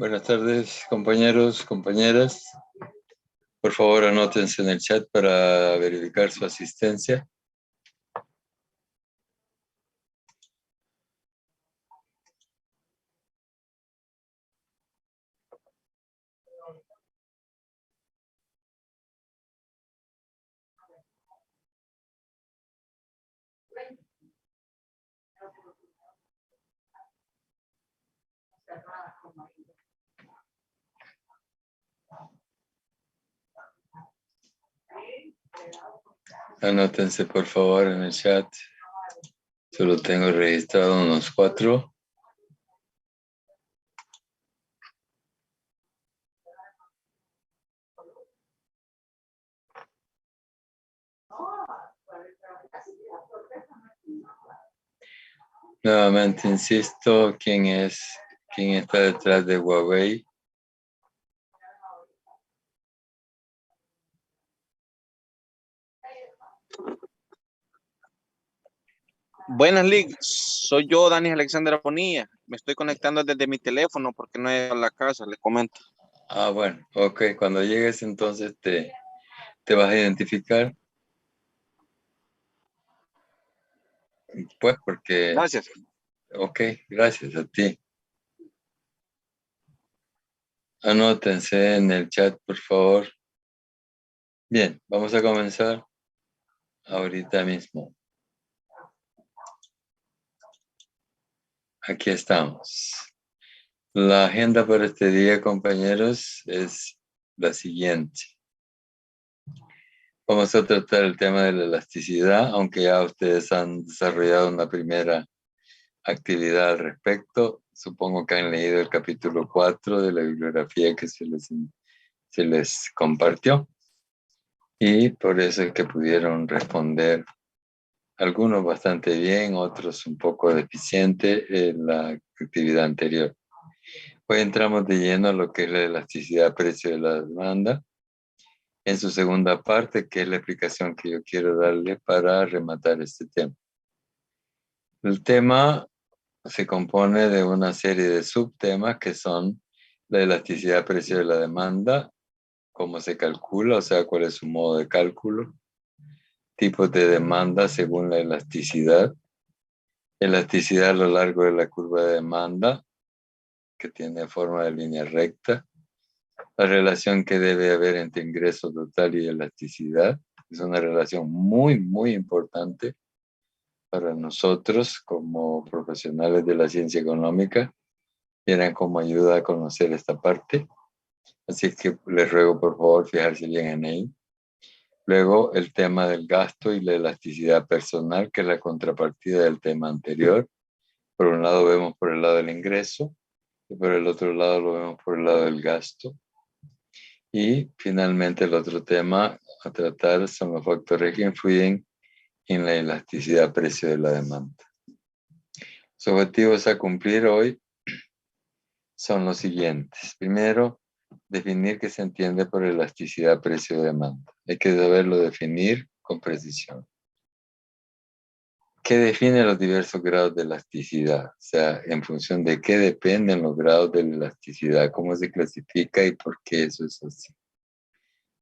Buenas tardes, compañeros, compañeras. Por favor, anótense en el chat para verificar su asistencia. Anótense, por favor, en el chat. Solo tengo registrado unos 4. Nuevamente insisto, ¿quién está detrás de Huawei? Buenas, Lick. Soy yo, Dani Alexander Bonilla. Me estoy conectando desde mi teléfono porque no he ido a la casa, le comento. Ah, bueno, ok. Cuando llegues, entonces te vas a identificar. Pues porque... Gracias. Ok, gracias a ti. Anótense en el chat, por favor. Bien, vamos a comenzar ahorita mismo. Aquí estamos. La agenda para este día, compañeros, es la siguiente. Vamos a tratar el tema de la elasticidad, aunque ya ustedes han desarrollado una primera actividad al respecto. Supongo que han leído el capítulo 4 de la bibliografía que se les compartió. Y por eso es que pudieron responder algunos bastante bien, otros un poco deficiente en la actividad anterior. Hoy entramos de lleno a lo que es la elasticidad precio de la demanda, en su segunda parte, que es la explicación que yo quiero darle para rematar este tema. El tema se compone de una serie de subtemas que son la elasticidad precio de la demanda, cómo se calcula, o sea, cuál es su modo de cálculo, tipos de demanda según la elasticidad a lo largo de la curva de demanda, que tiene forma de línea recta, la relación que debe haber entre ingreso total y elasticidad, es una relación muy, muy importante para nosotros como profesionales de la ciencia económica, vienen como ayuda a conocer esta parte, así que les ruego por favor fijarse bien en ello. Luego el tema del gasto y la elasticidad personal, que es la contrapartida del tema anterior. Por un lado vemos por el lado del ingreso y por el otro lado lo vemos por el lado del gasto. Y finalmente el otro tema a tratar son los factores que influyen en la elasticidad precio de la demanda. Los objetivos a cumplir hoy son los siguientes. Primero, definir qué se entiende por elasticidad precio de demanda. Hay que saberlo definir con precisión. ¿Qué define los diversos grados de elasticidad? O sea, en función de qué dependen los grados de la elasticidad, cómo se clasifica y por qué eso es así.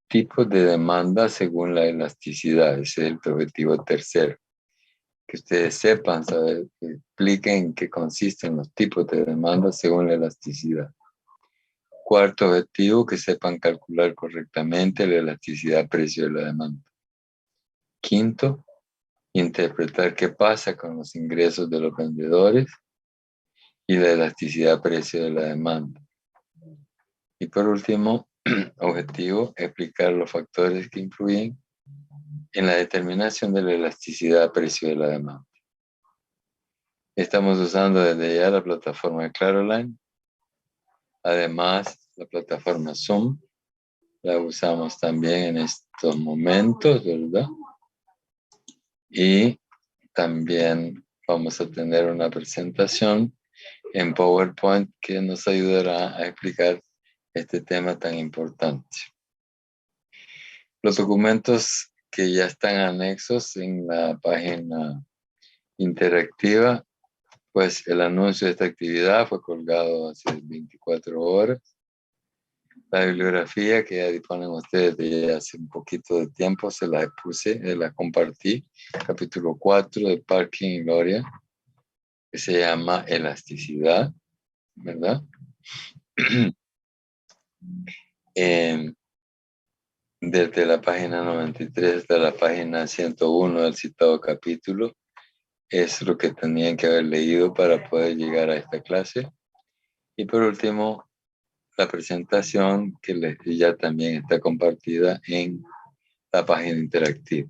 Tipos de demanda según la elasticidad, ese es el objetivo tercero. Que ustedes sepan, saber, que expliquen en qué consisten los tipos de demanda según la elasticidad. Cuarto objetivo, que sepan calcular correctamente la elasticidad precio de la demanda. Quinto, interpretar qué pasa con los ingresos de los vendedores y la elasticidad precio de la demanda. Y por último, objetivo, explicar los factores que influyen en la determinación de la elasticidad precio de la demanda. Estamos usando desde ya la plataforma de Claroline. Además, la plataforma Zoom la usamos también en estos momentos, ¿verdad? Y también vamos a tener una presentación en PowerPoint que nos ayudará a explicar este tema tan importante. Los documentos que ya están anexos en la página interactiva Pues el anuncio de esta actividad fue colgado hace 24 horas. La bibliografía que ya disponen ustedes de hace un poquito de tiempo, se la puse, la compartí. Capítulo 4 de Parking y Gloria, que se llama Elasticidad, ¿verdad? Desde la página 93 hasta la página 101 del citado capítulo, es lo que tenían que haber leído para poder llegar a esta clase. Y por último, la presentación que ya también está compartida en la página interactiva.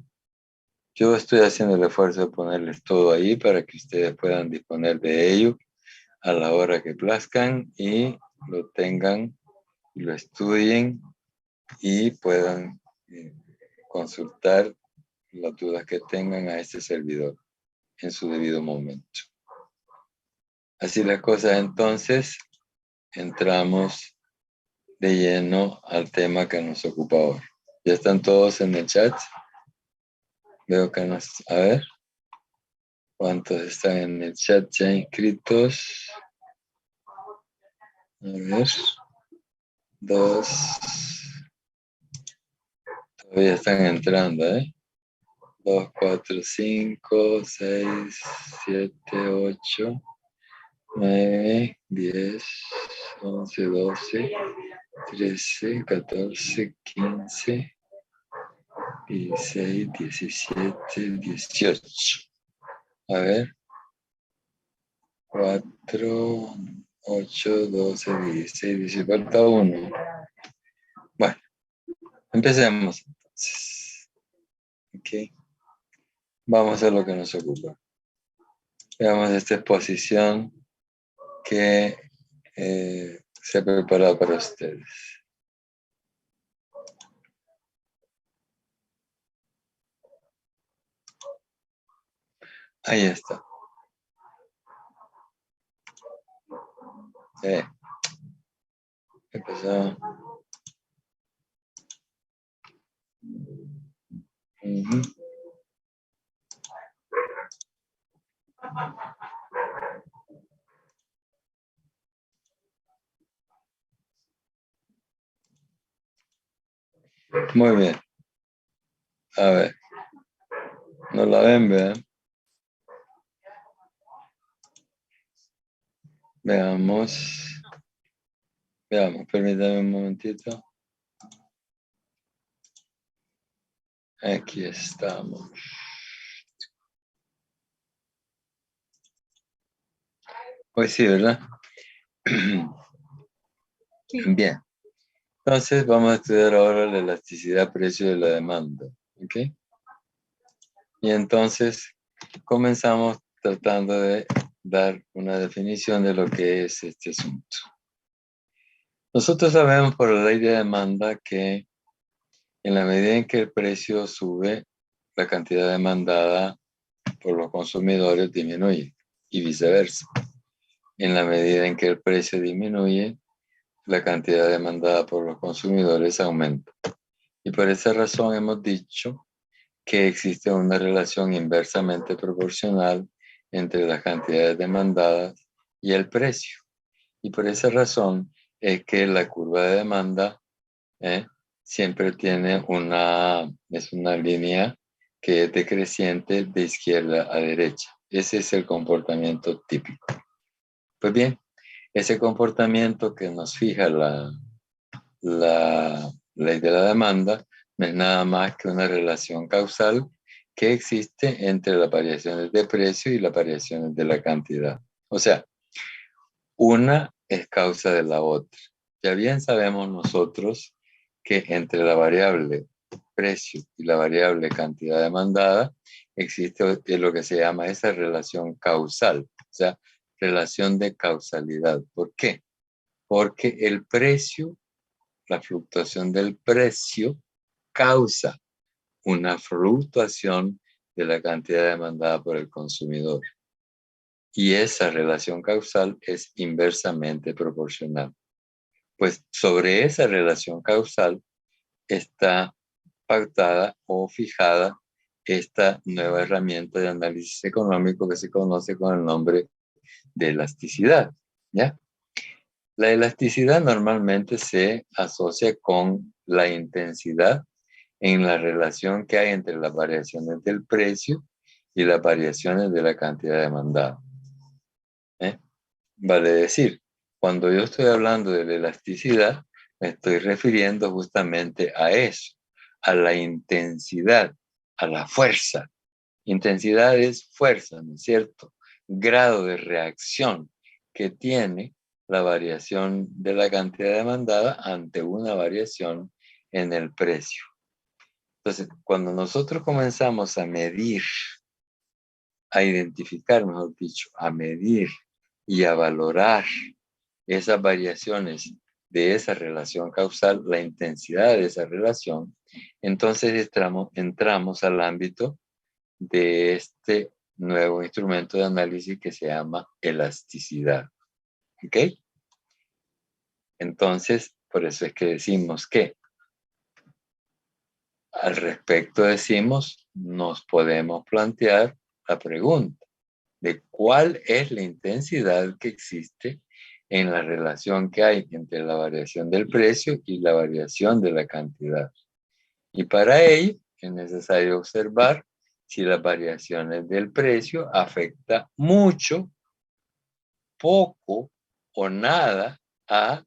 Yo estoy haciendo el esfuerzo de ponerles todo ahí para que ustedes puedan disponer de ello a la hora que plazcan y lo tengan y lo estudien y puedan consultar las dudas que tengan a este servidor en su debido momento. Así las cosas, entonces entramos de lleno al tema que nos ocupa hoy. ¿Ya están todos en el chat? Veo que nos... A ver. ¿Cuántos están en el chat ya inscritos? A ver. 2. Todavía están entrando, ¿eh? 2, 4, 5, 6, 7, 8, 9, 10, 11, 12, 13, 14, 15, 16, 17, 18. A ver. 4, 8, 12, 16, 17. Falta uno. Bueno, empecemos entonces. Ok. Vamos a lo que nos ocupa. Veamos esta exposición que se ha preparado para ustedes. Ahí está. Empezó. Muy bien. A ver. ¿No la ven, vean? Veamos. Veamos, permítanme un momentito. Aquí estamos. Pues sí, ¿verdad? Sí. Bien. Entonces vamos a estudiar ahora la elasticidad precio de la demanda. ¿Ok? Y entonces comenzamos tratando de dar una definición de lo que es este asunto. Nosotros sabemos por la ley de demanda que en la medida en que el precio sube, la cantidad demandada por los consumidores disminuye y viceversa. En la medida en que el precio disminuye, la cantidad demandada por los consumidores aumenta. Y por esa razón hemos dicho que existe una relación inversamente proporcional entre las cantidades demandadas y el precio. Y por esa razón es que la curva de demanda siempre tiene es una línea que es decreciente de izquierda a derecha. Ese es el comportamiento típico. Pues bien, ese comportamiento que nos fija la ley de la demanda no es nada más que una relación causal que existe entre las variaciones de precio y las variaciones de la cantidad. O sea, una es causa de la otra. Ya bien sabemos nosotros que entre la variable precio y la variable cantidad demandada existe lo que se llama esa relación causal, o sea, relación de causalidad. ¿Por qué? Porque el precio, la fluctuación del precio, causa una fluctuación de la cantidad demandada por el consumidor. Y esa relación causal es inversamente proporcional. Pues sobre esa relación causal está pautada o fijada esta nueva herramienta de análisis económico que se conoce con el nombre de elasticidad, ¿ya? La elasticidad normalmente se asocia con la intensidad en la relación que hay entre las variaciones del precio y las variaciones de la cantidad demandada. Vale decir, cuando yo estoy hablando de la elasticidad, me estoy refiriendo justamente a eso, a la intensidad, a la fuerza. Intensidad es fuerza, ¿no es cierto? Grado de reacción que tiene la variación de la cantidad demandada ante una variación en el precio. Entonces, cuando nosotros comenzamos a medir, a identificar, mejor dicho, a medir y a valorar esas variaciones de esa relación causal, la intensidad de esa relación, entonces entramos al ámbito de este nuevo instrumento de análisis que se llama elasticidad. ¿Ok? Entonces, por eso es que decimos que al respecto decimos, nos podemos plantear la pregunta de cuál es la intensidad que existe en la relación que hay entre la variación del precio y la variación de la cantidad. Y para ello es necesario observar si las variaciones del precio afectan mucho, poco o nada a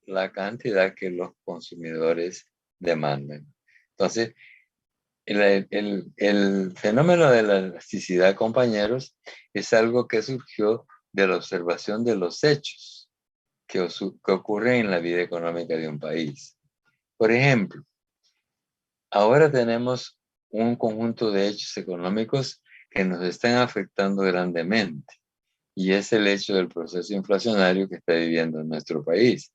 la cantidad que los consumidores demandan. Entonces, el fenómeno de la elasticidad, compañeros, es algo que surgió de la observación de los hechos que ocurren en la vida económica de un país. Por ejemplo, ahora tenemos un conjunto de hechos económicos que nos están afectando grandemente, y es el hecho del proceso inflacionario que está viviendo en nuestro país,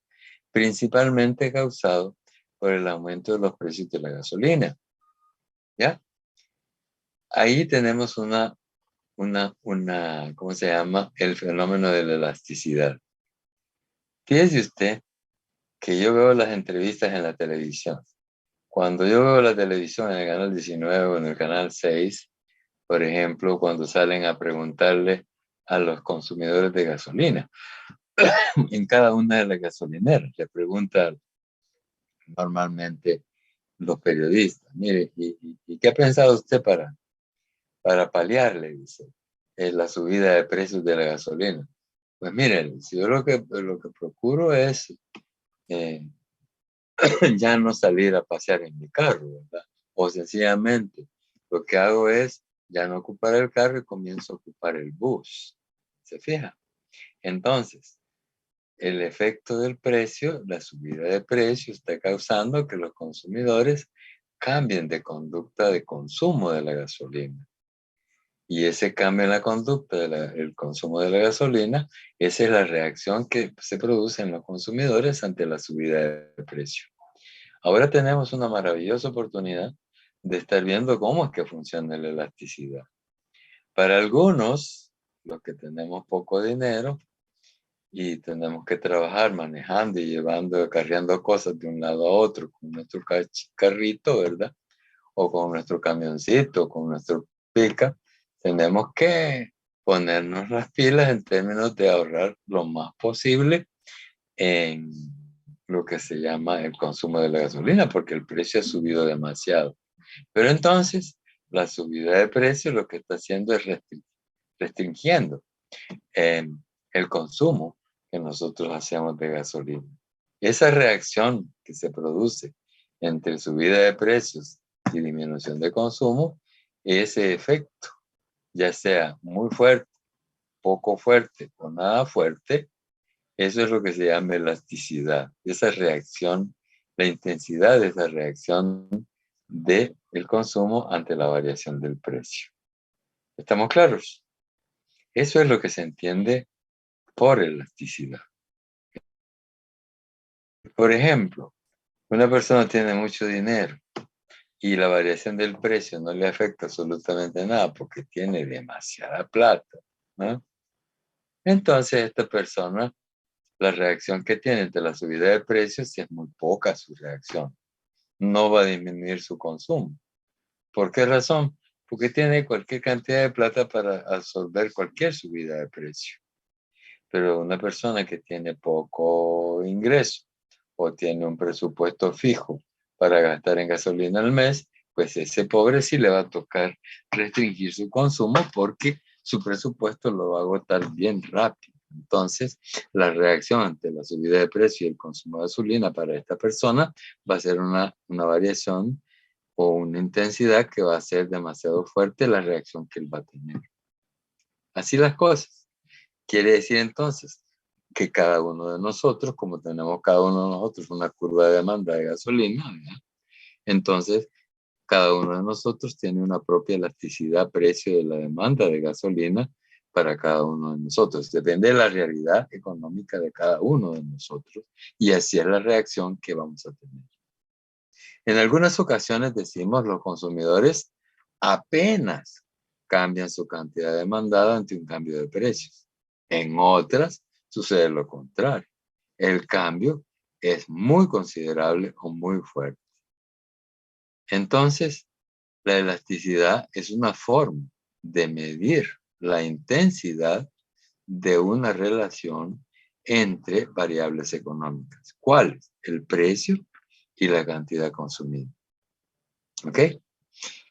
principalmente causado por el aumento de los precios de la gasolina. ¿Ya? Ahí tenemos ¿cómo se llama? El fenómeno de la elasticidad. Fíjese usted que yo veo las entrevistas en la televisión. Cuando yo veo la televisión en el canal 19 o en el canal 6, por ejemplo, cuando salen a preguntarle a los consumidores de gasolina, en cada una de las gasolineras, le preguntan normalmente los periodistas, mire, ¿y qué ha pensado usted para paliarle, dice, la subida de precios de la gasolina? Pues miren, si yo lo que procuro es ya no salir a pasear en mi carro, ¿verdad? O sencillamente lo que hago es ya no ocupar el carro y comienzo a ocupar el bus. ¿Se fija? Entonces, el efecto del precio, la subida de precio, está causando que los consumidores cambien de conducta de consumo de la gasolina. Y ese cambio en la conducta del consumo de la gasolina, esa es la reacción que se produce en los consumidores ante la subida de precio. Ahora tenemos una maravillosa oportunidad de estar viendo cómo es que funciona la elasticidad. Para algunos, los que tenemos poco dinero y tenemos que trabajar manejando y cargando cosas de un lado a otro con nuestro carrito, ¿verdad? O con nuestro camioncito, con nuestro pica, tenemos que ponernos las pilas en términos de ahorrar lo más posible en lo que se llama el consumo de la gasolina, porque el precio ha subido demasiado. Pero entonces, la subida de precio lo que está haciendo es restringiendo el consumo que nosotros hacemos de gasolina. Esa reacción que se produce entre subida de precios y disminución de consumo, ese efecto, ya sea muy fuerte, poco fuerte o nada fuerte, eso es lo que se llama elasticidad. Esa reacción, la intensidad de esa reacción del consumo ante la variación del precio. ¿Estamos claros? Eso es lo que se entiende por elasticidad. Por ejemplo, una persona tiene mucho dinero y la variación del precio no le afecta absolutamente nada porque tiene demasiada plata, ¿no? Entonces esta persona, la reacción que tiene ante la subida de precios, si es muy poca su reacción, no va a disminuir su consumo. ¿Por qué razón? Porque tiene cualquier cantidad de plata para absorber cualquier subida de precio. Pero una persona que tiene poco ingreso o tiene un presupuesto fijo para gastar en gasolina al mes, pues ese pobre sí le va a tocar restringir su consumo porque su presupuesto lo va a agotar bien rápido. Entonces, la reacción ante la subida de precio y el consumo de gasolina para esta persona va a ser una variación o una intensidad que va a ser demasiado fuerte la reacción que él va a tener. Así las cosas. Quiere decir entonces que cada uno de nosotros, como tenemos cada uno de nosotros una curva de demanda de gasolina, ¿verdad? Entonces cada uno de nosotros tiene una propia elasticidad precio de la demanda de gasolina para cada uno de nosotros. Depende de la realidad económica de cada uno de nosotros y así es la reacción que vamos a tener. En algunas ocasiones decimos los consumidores apenas cambian su cantidad demandada ante un cambio de precios. En otras sucede lo contrario. El cambio es muy considerable o muy fuerte. Entonces, la elasticidad es una forma de medir la intensidad de una relación entre variables económicas. ¿Cuáles? El precio y la cantidad consumida. ¿Ok?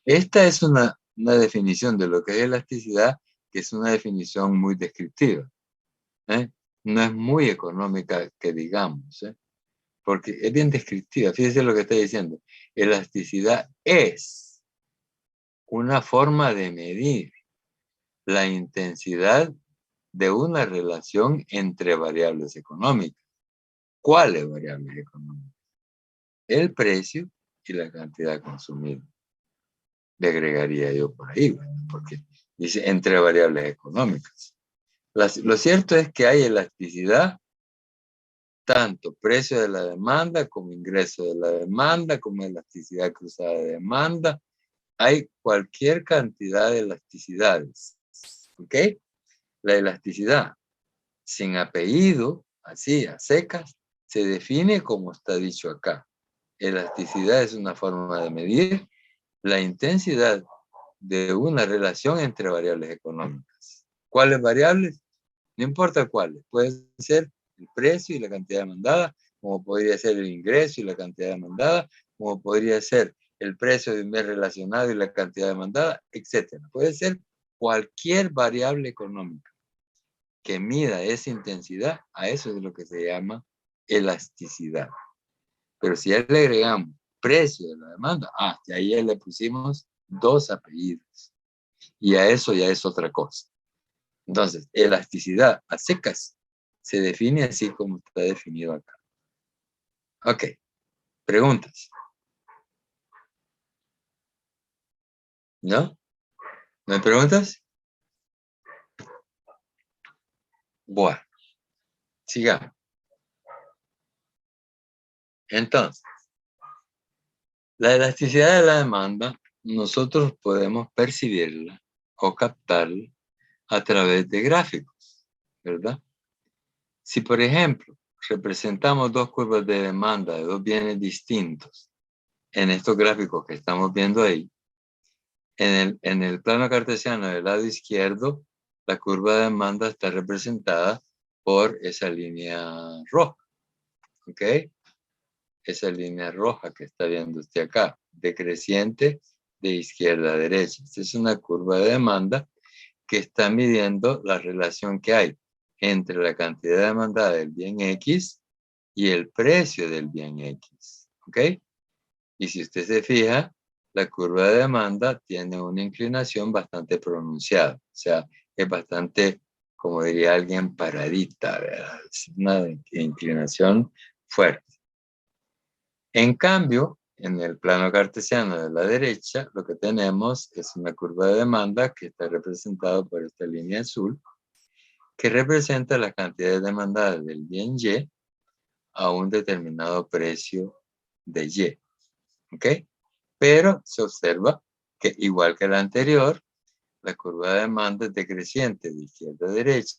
Esta es una definición de lo que es elasticidad, que es una definición muy descriptiva. ¿Eh? No es muy económica que digamos, porque es bien descriptiva. Fíjese lo que está diciendo. Elasticidad es una forma de medir la intensidad de una relación entre variables económicas. ¿Cuáles variables económicas? El precio y la cantidad consumida. Le agregaría yo por ahí, bueno, porque dice entre variables económicas. Lo cierto es que hay elasticidad, tanto precio de la demanda como ingreso de la demanda, como elasticidad cruzada de demanda. Hay cualquier cantidad de elasticidades. ¿Ok? La elasticidad sin apellido, así, a secas, se define como está dicho acá. Elasticidad es una forma de medir la intensidad de una relación entre variables económicas. ¿Cuáles variables? No importa cuáles. Puede ser el precio y la cantidad demandada, como podría ser el ingreso y la cantidad demandada, como podría ser el precio de un bien relacionado y la cantidad demandada, etc. Puede ser cualquier variable económica que mida esa intensidad, a eso es lo que se llama elasticidad. Pero si ya le agregamos precio de la demanda, ya ahí ya le pusimos dos apellidos. Y a eso ya es otra cosa. Entonces, elasticidad a secas se define así como está definido acá. Ok, preguntas. ¿No? ¿No hay preguntas? Bueno, sigamos. Entonces, la elasticidad de la demanda, nosotros podemos percibirla o captarla a través de gráficos, ¿verdad? Si, por ejemplo, representamos dos curvas de demanda de dos bienes distintos en estos gráficos que estamos viendo ahí, en el plano cartesiano del lado izquierdo, la curva de demanda está representada por esa línea roja, ¿ok? Esa línea roja que está viendo usted acá, decreciente de izquierda a derecha. Esta es una curva de demanda que está midiendo la relación que hay entre la cantidad demandada del bien X y el precio del bien X, ¿ok? Y si usted se fija, la curva de demanda tiene una inclinación bastante pronunciada, o sea, es bastante, como diría alguien, paradita, ¿verdad? Es una inclinación fuerte. En cambio, en el plano cartesiano de la derecha, lo que tenemos es una curva de demanda que está representada por esta línea azul, que representa la cantidad demandada del bien Y a un determinado precio de Y. ¿Ok? Pero se observa que, igual que la anterior, la curva de demanda es decreciente de izquierda a derecha,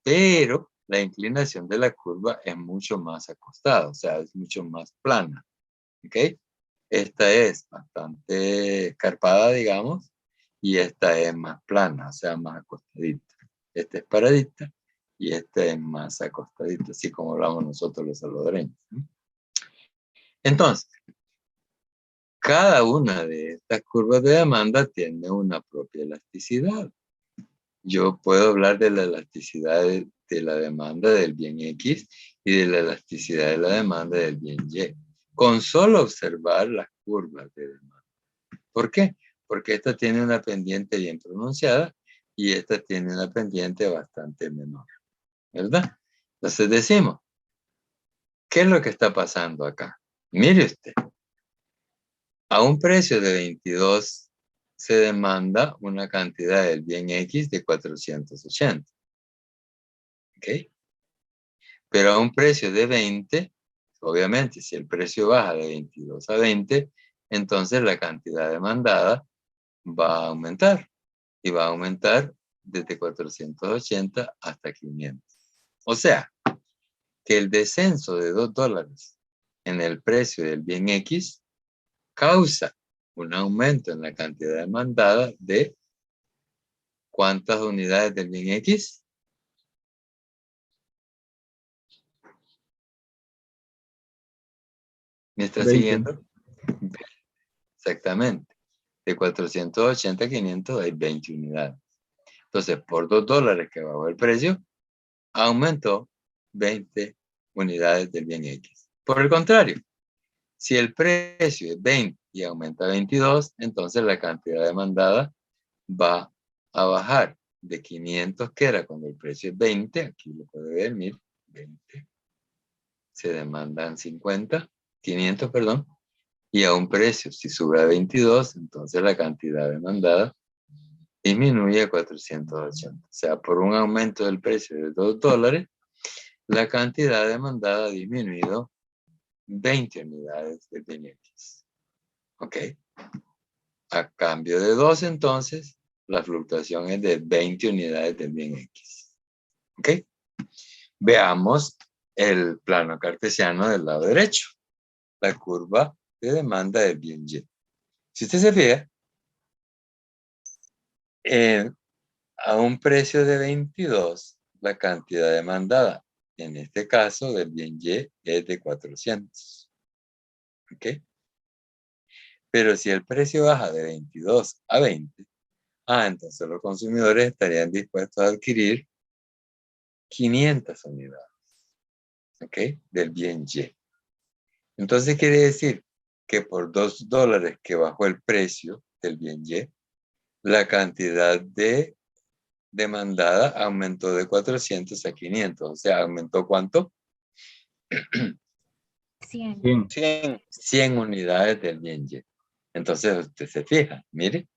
pero la inclinación de la curva es mucho más acostada, o sea, es mucho más plana. ¿Ok? Esta es bastante escarpada, digamos, y esta es más plana, o sea, más acostadita. Esta es paradita y este es más acostadito, así como hablamos nosotros los salvadoreños. Entonces, cada una de estas curvas de demanda tiene una propia elasticidad. Yo puedo hablar de la elasticidad de la demanda del bien X y de la elasticidad de la demanda del bien Y, con solo observar las curvas de demanda. ¿Por qué? Porque esta tiene una pendiente bien pronunciada y esta tiene una pendiente bastante menor, ¿verdad? Entonces decimos, ¿qué es lo que está pasando acá? Mire usted, a un precio de 22 se demanda una cantidad del bien X de 480. ¿Ok? Pero a un precio de 20, obviamente, si el precio baja de 22 a 20, entonces la cantidad demandada va a aumentar. Y va a aumentar desde 480 hasta 500. O sea, que el descenso de $2 en el precio del bien X causa un aumento en la cantidad demandada de ¿cuántas unidades del bien X? ¿Me está 20. siguiendo? Exactamente. De 480 a 500 hay 20 unidades. Entonces, por $2 que bajó el precio, aumentó 20 unidades del bien X. Por el contrario, si el precio es 20 y aumenta 22, entonces la cantidad demandada va a bajar de 500, que era cuando el precio es 20, aquí lo puede ver, mire, 20, se demandan 50, 500, perdón, y a un precio, si sube a 22, entonces la cantidad demandada disminuye a 480. O sea, por un aumento del precio de $2, la cantidad demandada ha disminuido 20 unidades de BNX. ¿Ok? A cambio de 2, entonces, la fluctuación es de 20 unidades de BNX. ¿Ok? Veamos el plano cartesiano del lado derecho. La curva de demanda del bien Y. Si usted se fija, a un precio de 22, la cantidad demandada, en este caso del bien Y, es de 400. ¿Ok? Pero si el precio baja de 22 a 20, entonces los consumidores estarían dispuestos a adquirir 500 unidades, ¿ok? Del bien Y. Entonces quiere decir que por $2 que bajó el precio del bien Y, la cantidad de demandada aumentó de 400 a 500. O sea, ¿aumentó cuánto? 100. 100. 100 unidades del bien Y. Entonces usted se fija, mire,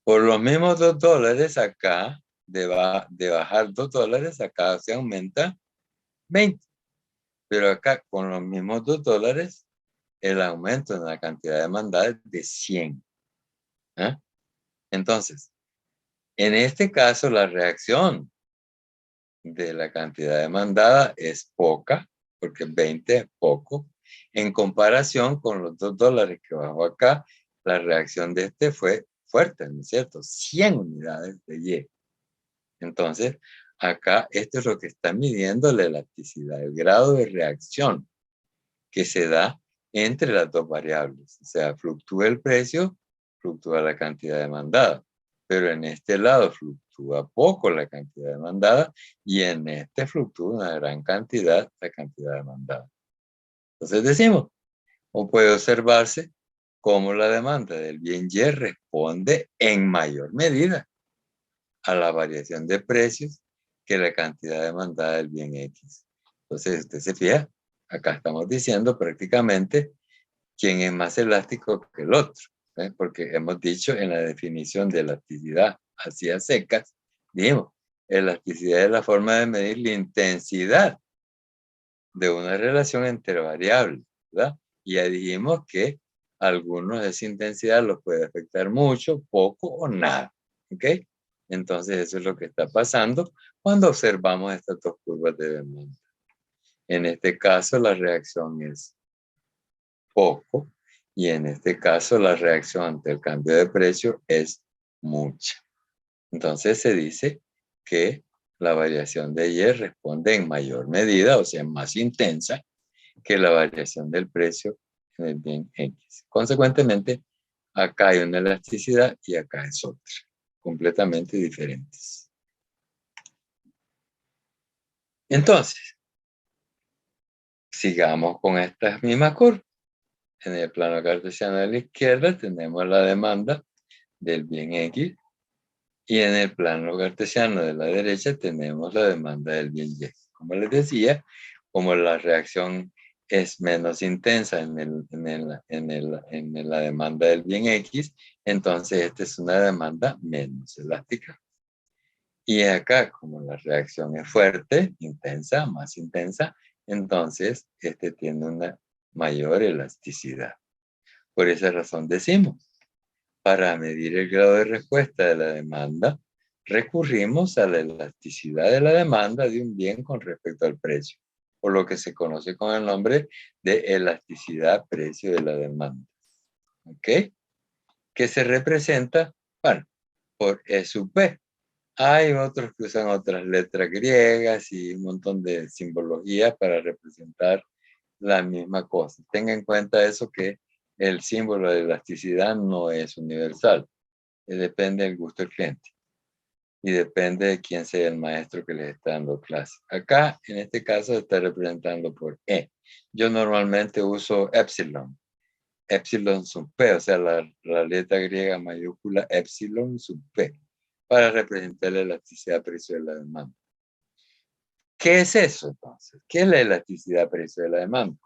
por los mismos $2 acá, de bajar $2, acá se aumenta 20. Pero acá con los mismos $2, el aumento en la cantidad demandada es de 100. ¿Ah? Entonces, en este caso, la reacción de la cantidad demandada es poca, porque 20 es poco. En comparación con los $2 que bajó acá, la reacción de este fue fuerte, ¿no es cierto? 100 unidades de Y. Entonces, acá esto es lo que está midiendo la elasticidad, el grado de reacción que se da entre las dos variables. O sea, fluctúa el precio, fluctúa la cantidad demandada. Pero en este lado fluctúa poco la cantidad demandada y en este fluctúa una gran cantidad la cantidad demandada. Entonces decimos, o puede observarse cómo la demanda del bien Y responde en mayor medida a la variación de precios que la cantidad demandada del bien X. Entonces, usted se fija, acá estamos diciendo prácticamente quién es más elástico que el otro, porque hemos dicho en la definición de elasticidad hacia secas, dijimos, elasticidad es la forma de medir la intensidad de una relación entre variables, ¿verdad? Y ya dijimos que algunos de esa intensidad los puede afectar mucho, poco o nada, ¿ok? Entonces eso es lo que está pasando cuando observamos estas dos curvas de demanda. En este caso la reacción es poco y en este caso la reacción ante el cambio de precio es mucha. Entonces se dice que la variación de Y responde en mayor medida, o sea, más intensa, que la variación del precio en el bien X. Consecuentemente, acá hay una elasticidad y acá es otra, completamente diferentes. Entonces, sigamos con estas mismas curvas. En el plano cartesiano de la izquierda tenemos la demanda del bien X y en el plano cartesiano de la derecha tenemos la demanda del bien Y. Como les decía, como la reacción es menos intensa en la demanda del bien X, entonces esta es una demanda menos elástica. Y acá, como la reacción es fuerte, intensa, más intensa, entonces este tiene una mayor elasticidad. Por esa razón decimos, para medir el grado de respuesta de la demanda, recurrimos a la elasticidad de la demanda de un bien con respecto al precio, por lo que se conoce con el nombre de elasticidad precio de la demanda. ¿Ok? Que se representa, bueno, por E sub P. Hay otros que usan otras letras griegas y un montón de simbología para representar la misma cosa. Tenga en cuenta eso, que el símbolo de elasticidad no es universal. Depende del gusto del cliente y depende de quién sea el maestro que les está dando clase. Acá, en este caso, está representando por E. Yo normalmente uso epsilon. Epsilon sub P, o sea, la letra griega mayúscula epsilon sub P, para representar la elasticidad precio de la demanda. ¿Qué es eso entonces? ¿Qué es la elasticidad precio de la demanda?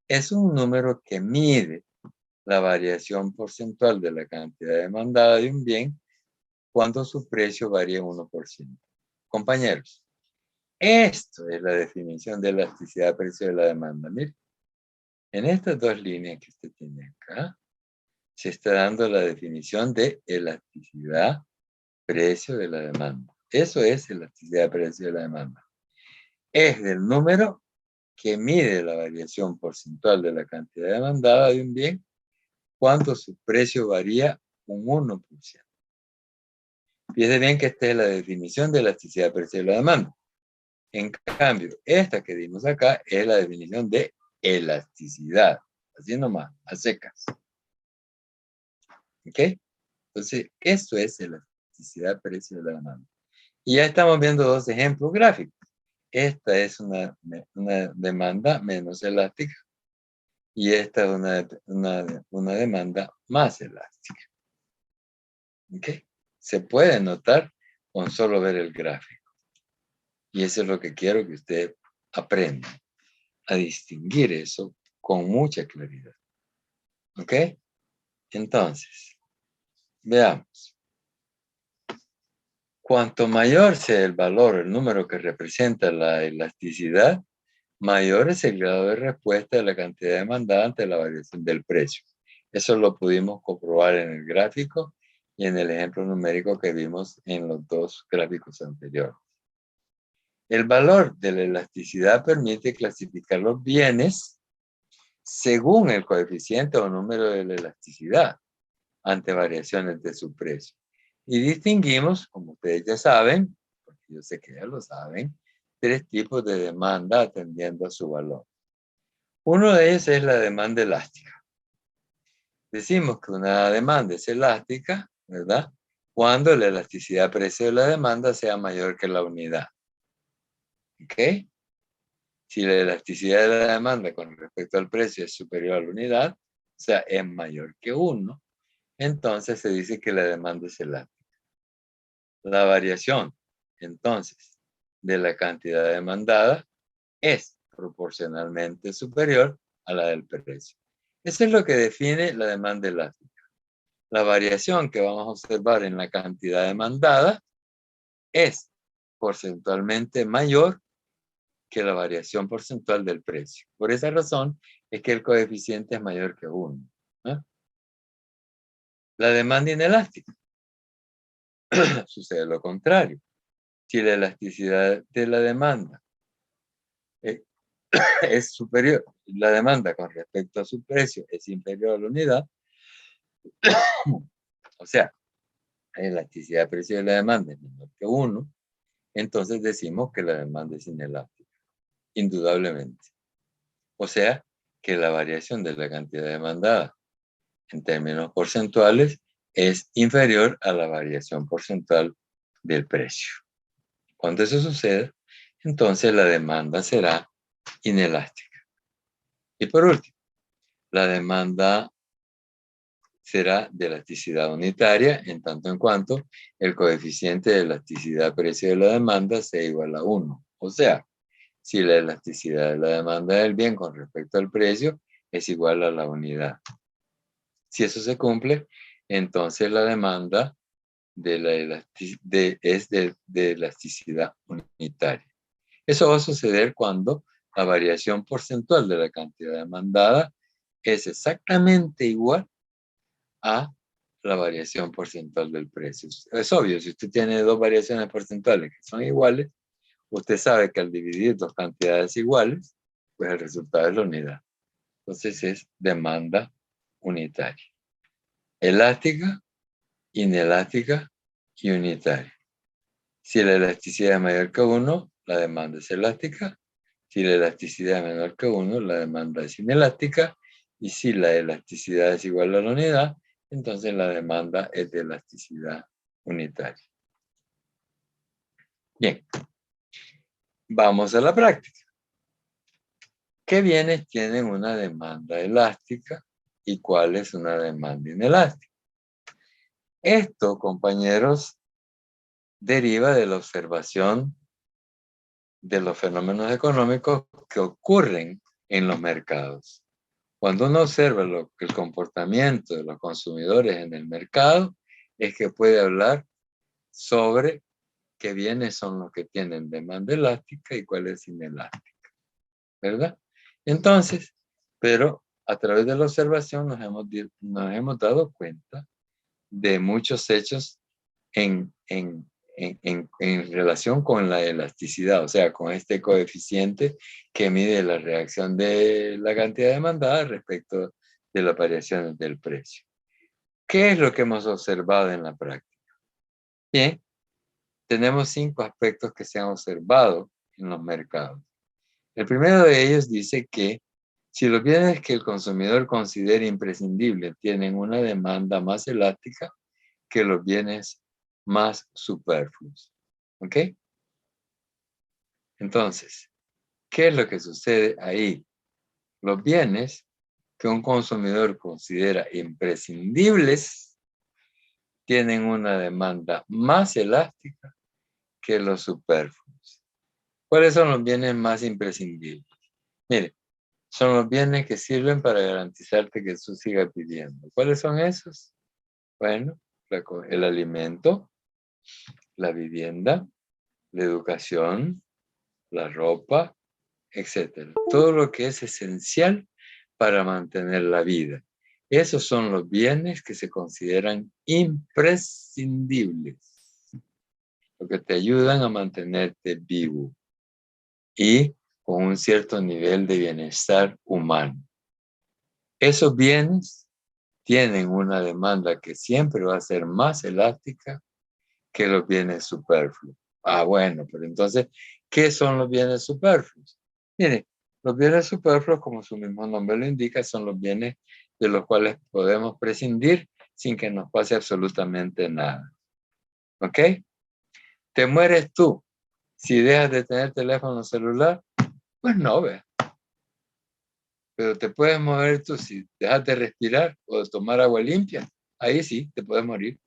Es un número que mide la variación porcentual de la cantidad demandada de un bien cuando su precio varía 1%. Compañeros, esto es la definición de elasticidad precio de la demanda. Miren, en estas dos líneas que usted tiene acá, se está dando la definición de elasticidad precio de la demanda. Eso es elasticidad precio de la demanda. Es el número que mide la variación porcentual de la cantidad demandada de un bien cuando su precio varía un 1%. Fíjense bien que esta es la definición de elasticidad precio de la demanda. En cambio, esta que dimos acá es la definición de elasticidad. Así nomás, a secas. ¿Ok? Entonces, esto es elasticidad precio de la demanda. Y ya estamos viendo dos ejemplos gráficos. Esta es una demanda menos elástica y esta es una demanda más elástica. ¿Ok? Se puede notar con solo ver el gráfico. Y eso es lo que quiero que usted aprenda, a distinguir eso con mucha claridad. ¿Ok? Entonces, veamos. Cuanto mayor sea el valor, el número que representa la elasticidad, mayor es el grado de respuesta de la cantidad demandada ante la variación del precio. Eso lo pudimos comprobar en el gráfico y en el ejemplo numérico que vimos en los dos gráficos anteriores. El valor de la elasticidad permite clasificar los bienes según el coeficiente o número de la elasticidad ante variaciones de su precio. Y distinguimos, como ustedes ya saben, porque yo sé que ya lo saben, tres tipos de demanda atendiendo a su valor. Uno de ellos es la demanda elástica. Decimos que una demanda es elástica, ¿verdad? Cuando la elasticidad precio de la demanda sea mayor que la unidad. ¿Ok? Si la elasticidad de la demanda con respecto al precio es superior a la unidad, o sea, es mayor que 1, entonces se dice que la demanda es elástica. La variación, entonces, de la cantidad demandada es proporcionalmente superior a la del precio. Eso es lo que define la demanda elástica. La variación que vamos a observar en la cantidad demandada es porcentualmente mayor que la variación porcentual del precio. Por esa razón es que el coeficiente es mayor que 1. ¿Eh? La demanda inelástica sucede lo contrario. Si la elasticidad de la demanda es superior, la demanda con respecto a su precio es inferior a la unidad, o sea, la elasticidad de precio de la demanda es menor que 1, entonces decimos que la demanda es inelástica, indudablemente. O sea, que la variación de la cantidad demandada en términos porcentuales es inferior a la variación porcentual del precio. Cuando eso suceda, entonces la demanda será inelástica. Y por último, la demanda será de elasticidad unitaria en tanto en cuanto el coeficiente de elasticidad precio de la demanda sea igual a 1. O sea, si la elasticidad de la demanda del bien con respecto al precio es igual a la unidad. Si eso se cumple, entonces la demanda es de elasticidad unitaria. Eso va a suceder cuando la variación porcentual de la cantidad demandada es exactamente igual a la variación porcentual del precio. Es obvio, si usted tiene dos variaciones porcentuales que son iguales, usted sabe que al dividir dos cantidades iguales, pues el resultado es la unidad. Entonces es demanda unitaria. Elástica, inelástica y unitaria. Si la elasticidad es mayor que 1, la demanda es elástica. Si la elasticidad es menor que 1, la demanda es inelástica. Y si la elasticidad es igual a la unidad, entonces la demanda es de elasticidad unitaria. Bien, vamos a la práctica. ¿Qué bienes tienen una demanda elástica y cuál es una demanda inelástica? Esto, compañeros, deriva de la observación de los fenómenos económicos que ocurren en los mercados. Cuando uno observa el comportamiento de los consumidores en el mercado, es que puede hablar sobre qué bienes son los que tienen demanda elástica y cuál es inelástica, ¿verdad? Entonces, pero a través de la observación nos hemos dado cuenta de muchos hechos en relación con la elasticidad, o sea, con este coeficiente que mide la reacción de la cantidad demandada respecto de las variaciones del precio. ¿Qué es lo que hemos observado en la práctica? Bien, tenemos 5 aspectos que se han observado en los mercados. El primero de ellos dice que si los bienes que el consumidor considera imprescindibles tienen una demanda más elástica que los bienes más superfluos. ¿Ok? Entonces, ¿qué es lo que sucede ahí? Los bienes que un consumidor considera imprescindibles tienen una demanda más elástica que los superfluos. ¿Cuáles son los bienes más imprescindibles? Mire, son los bienes que sirven para garantizarte que tú sigas pidiendo. ¿Cuáles son esos? Bueno, el alimento, la vivienda, la educación, la ropa, etc. Todo lo que es esencial para mantener la vida. Esos son los bienes que se consideran imprescindibles, lo que te ayudan a mantenerte vivo y con un cierto nivel de bienestar humano. Esos bienes tienen una demanda que siempre va a ser más elástica que los bienes superfluos. Ah, bueno, pero entonces, ¿qué son los bienes superfluos? Mire, los bienes superfluos, como su mismo nombre lo indica, son los bienes de los cuales podemos prescindir sin que nos pase absolutamente nada. ¿Ok? ¿Te mueres tú si dejas de tener teléfono celular? Pues no, ve. Pero te puedes mover tú si dejas de respirar o de tomar agua limpia. Ahí sí, te puedes morir.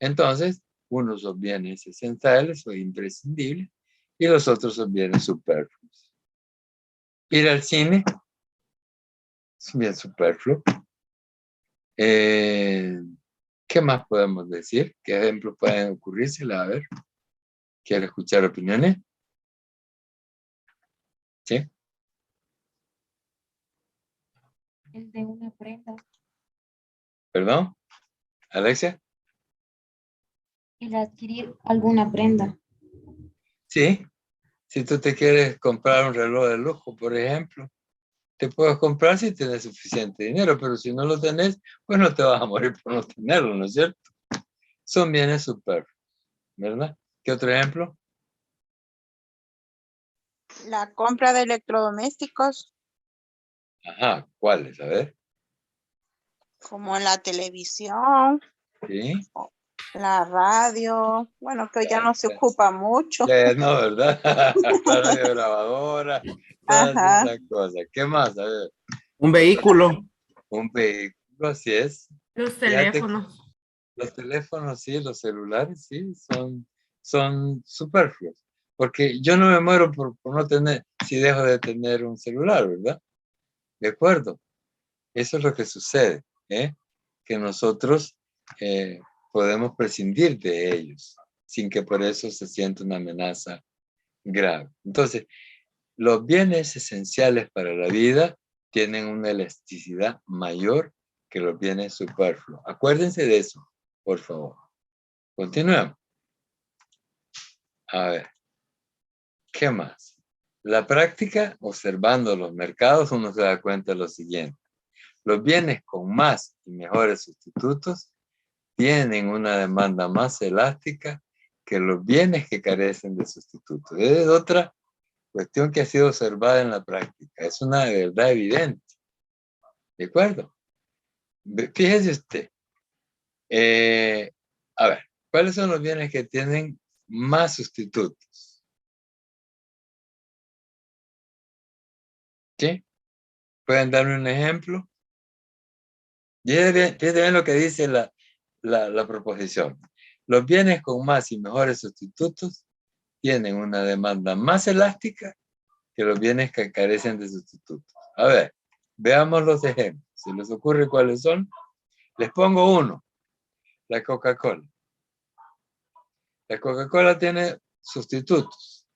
Entonces, unos son bienes esenciales o imprescindibles y los otros son bienes superfluos. Ir al cine es un bien superfluo. ¿Qué más podemos decir? ¿Qué ejemplos pueden ocurrirse? A ver, ¿quiere escuchar opiniones? ¿Sí? El de una prenda. ¿Perdón? ¿Alexia? El adquirir alguna prenda. Sí. Si tú te quieres comprar un reloj de lujo, por ejemplo, te puedes comprar si tienes suficiente dinero, pero si no lo tenés, pues no te vas a morir por no tenerlo, ¿no es cierto? Son bienes superfluos, ¿verdad? ¿Qué otro ejemplo? La compra de electrodomésticos, Ajá, ¿cuáles? A ver. como la televisión, ¿Sí? la radio, bueno, que ya no se Ya, ocupa mucho. ya no, ¿verdad? La radiograbadora, todas Ajá. esas cosas. ¿Qué más? A ver. Un Otra. vehículo. Un vehículo, así es. Los Fíjate, teléfonos. los teléfonos, sí, los celulares, sí, son superfluos. Porque yo no me muero por no tener, si dejo de tener un celular, ¿verdad? De acuerdo. Eso es lo que sucede, ¿eh? Que nosotros podemos prescindir de ellos sin que por eso se sienta una amenaza grave. Entonces, los bienes esenciales para la vida tienen una elasticidad mayor que los bienes superfluos. Acuérdense de eso, por favor. Continuemos. A ver, ¿qué más? La práctica, observando los mercados, uno se da cuenta de lo siguiente. Los bienes con más y mejores sustitutos tienen una demanda más elástica que los bienes que carecen de sustitutos. Es otra cuestión que ha sido observada en la práctica. Es una verdad evidente. ¿De acuerdo? Fíjese usted. A ver, ¿cuáles son los bienes que tienen más sustitutos? ¿Sí? ¿Pueden darme un ejemplo? Fíjate bien lo que dice la proposición. Los bienes con más y mejores sustitutos tienen una demanda más elástica que los bienes que carecen de sustitutos. A ver, veamos los ejemplos. Si les ocurre cuáles son, les pongo uno. La Coca-Cola. La Coca-Cola tiene sustitutos.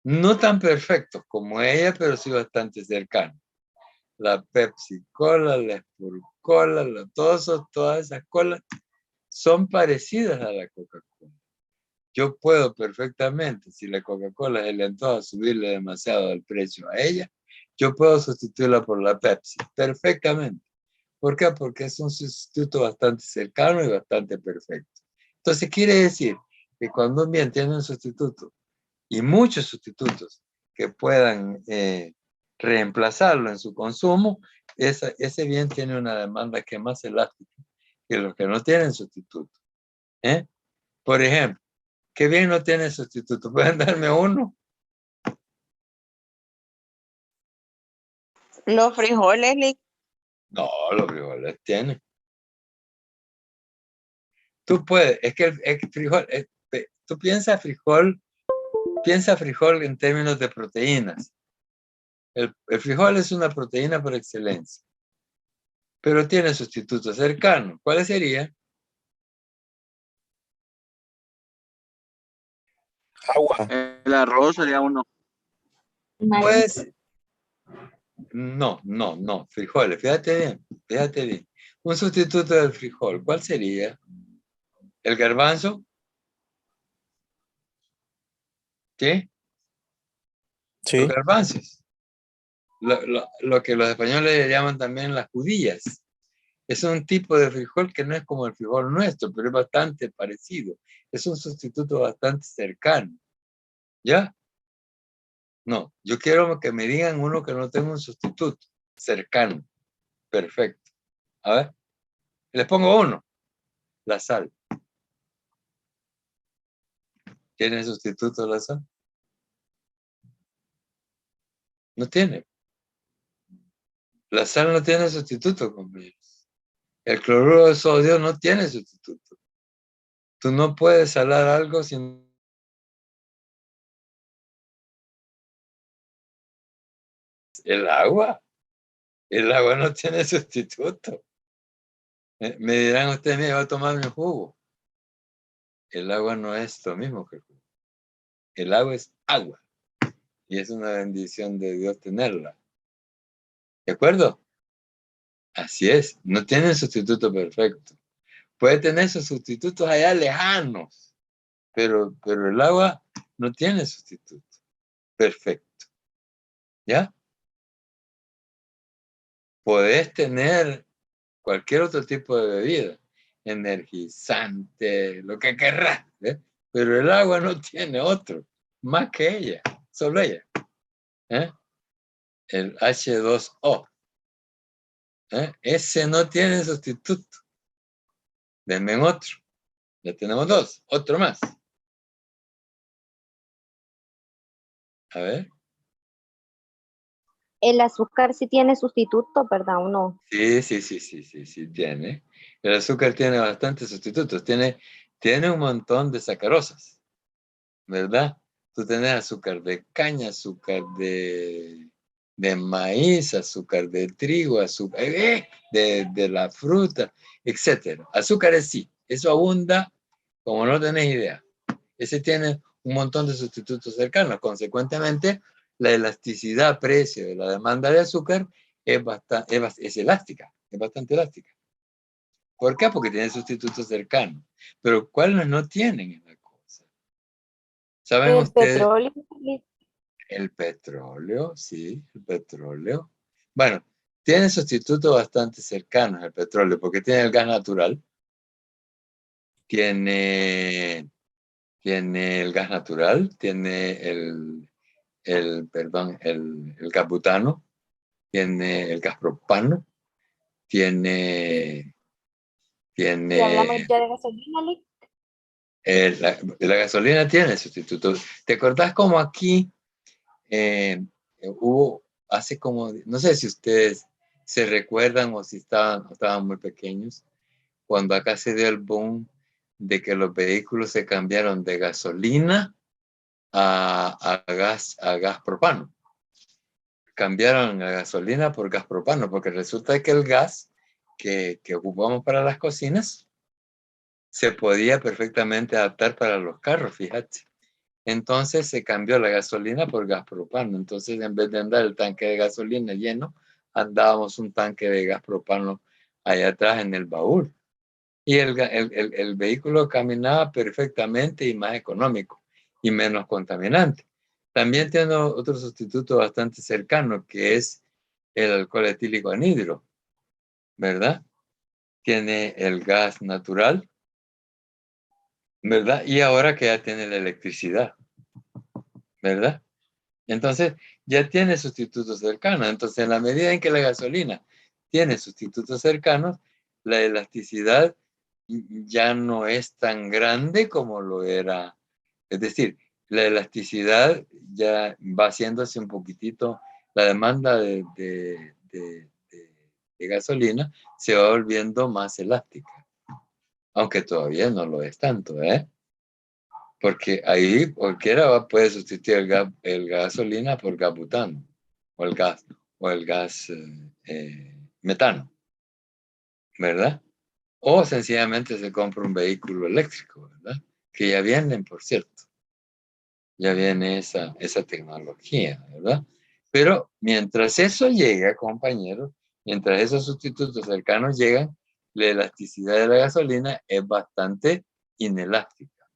No tan perfectos como ella, pero sí bastante cercanos. La Pepsi Cola, la Spur Cola, todas esas colas son parecidas a la Coca-Cola. Yo puedo perfectamente, si la Coca-Cola se le antoja subirle demasiado el precio a ella, yo puedo sustituirla por la Pepsi, perfectamente. ¿Por qué? Porque es un sustituto bastante cercano y bastante perfecto. Entonces quiere decir que cuando un bien tiene un sustituto y muchos sustitutos que puedan reemplazarlo en su consumo, ese bien tiene una demanda que es más elástica que los que no tienen sustituto. Por ejemplo, ¿qué bien no tiene sustituto? ¿Pueden darme uno? Los frijoles, No, los frijoles tienen. Tú puedes, es que el frijol, tú piensa frijol en términos de proteínas. El frijol es una proteína por excelencia, pero tiene sustitutos cercanos. ¿Cuáles serían? Agua. El arroz sería uno. Pues, no, frijoles, fíjate bien. Un sustituto del frijol, ¿cuál sería? ¿El garbanzo? ¿Qué? Sí. Los garbanzos. Lo que los españoles le llaman también las judías. Es un tipo de frijol que no es como el frijol nuestro, pero es bastante parecido. Es un sustituto bastante cercano. ¿Ya? No, yo quiero que me digan uno que no tenga un sustituto cercano. Perfecto. A ver, les pongo uno. La sal. ¿Tiene sustituto la sal? No tiene. La sal no tiene sustituto, compañeros. El cloruro de sodio no tiene sustituto. Tú no puedes salar algo sin... El agua no tiene sustituto. Me dirán ustedes, me va a tomar mi jugo. El agua no es lo mismo que el jugo. El agua es agua. Y es una bendición de Dios tenerla. ¿De acuerdo? Así es. No tiene sustituto perfecto. Puede tener sus sustitutos allá lejanos. Pero el agua no tiene sustituto perfecto. ¿Ya? Podés tener cualquier otro tipo de bebida, energizante, lo que querrás, ¿eh? Pero el agua no tiene otro, más que ella, solo ella. El H2O. Ese no tiene sustituto. Denme otro. Ya tenemos dos. Otro más. A ver. El azúcar sí tiene sustituto, ¿verdad o no? Sí tiene. El azúcar tiene bastantes sustitutos. Tiene un montón de sacarosas, ¿verdad? Tú tenés azúcar de caña, azúcar de maíz, azúcar de trigo, azúcar de la fruta, etc. Azúcares sí. Eso abunda como no tenés idea. Ese tiene un montón de sustitutos cercanos. Consecuentemente, la elasticidad precio de la demanda de azúcar es elástica, es bastante elástica. ¿Por qué? Porque tiene sustitutos cercanos. Pero ¿cuáles no tienen en la cosa? ¿Saben El ustedes? petróleo. El petróleo, sí, el petróleo. Bueno, tiene sustitutos bastante cercanos el petróleo, porque tiene el gas natural, tiene el gas natural, tiene el gas butano, tiene el gas propano, tiene Si hablamos ya de gasolina, la gasolina tiene sustitutos. ¿Te acordás cómo aquí hubo hace como, no sé si ustedes se recuerdan o si estaban muy pequeños, cuando acá se dio el boom de que los vehículos se cambiaron de gasolina a gas propano? Cambiaron la gasolina por gas propano, porque resulta que el gas que ocupamos para las cocinas se podía perfectamente adaptar para los carros, fíjate. Entonces se cambió la gasolina por gas propano. Entonces, en vez de andar el tanque de gasolina lleno, andábamos un tanque de gas propano allá atrás en el baúl. Y el vehículo caminaba perfectamente y más económico y menos contaminante. También tiene otro sustituto bastante cercano, que es el alcohol etílico anhidro, ¿verdad? Tiene el gas natural, ¿verdad? Y ahora que ya tiene la electricidad, ¿verdad? Entonces, ya tiene sustitutos cercanos. Entonces, en la medida en que la gasolina tiene sustitutos cercanos, la elasticidad ya no es tan grande como lo era. Es decir, la elasticidad ya va haciéndose un poquitito, la demanda de gasolina se va volviendo más elástica, aunque todavía no lo es tanto, ¿eh? Porque ahí cualquiera puede sustituir el gasolina por gas butano o el gas metano, ¿verdad? O sencillamente se compra un vehículo eléctrico, ¿verdad? Que ya vienen, por cierto. Ya viene esa tecnología, ¿verdad? Pero mientras eso llega, compañeros, mientras esos sustitutos cercanos llegan, la elasticidad de la gasolina es bastante inelástica.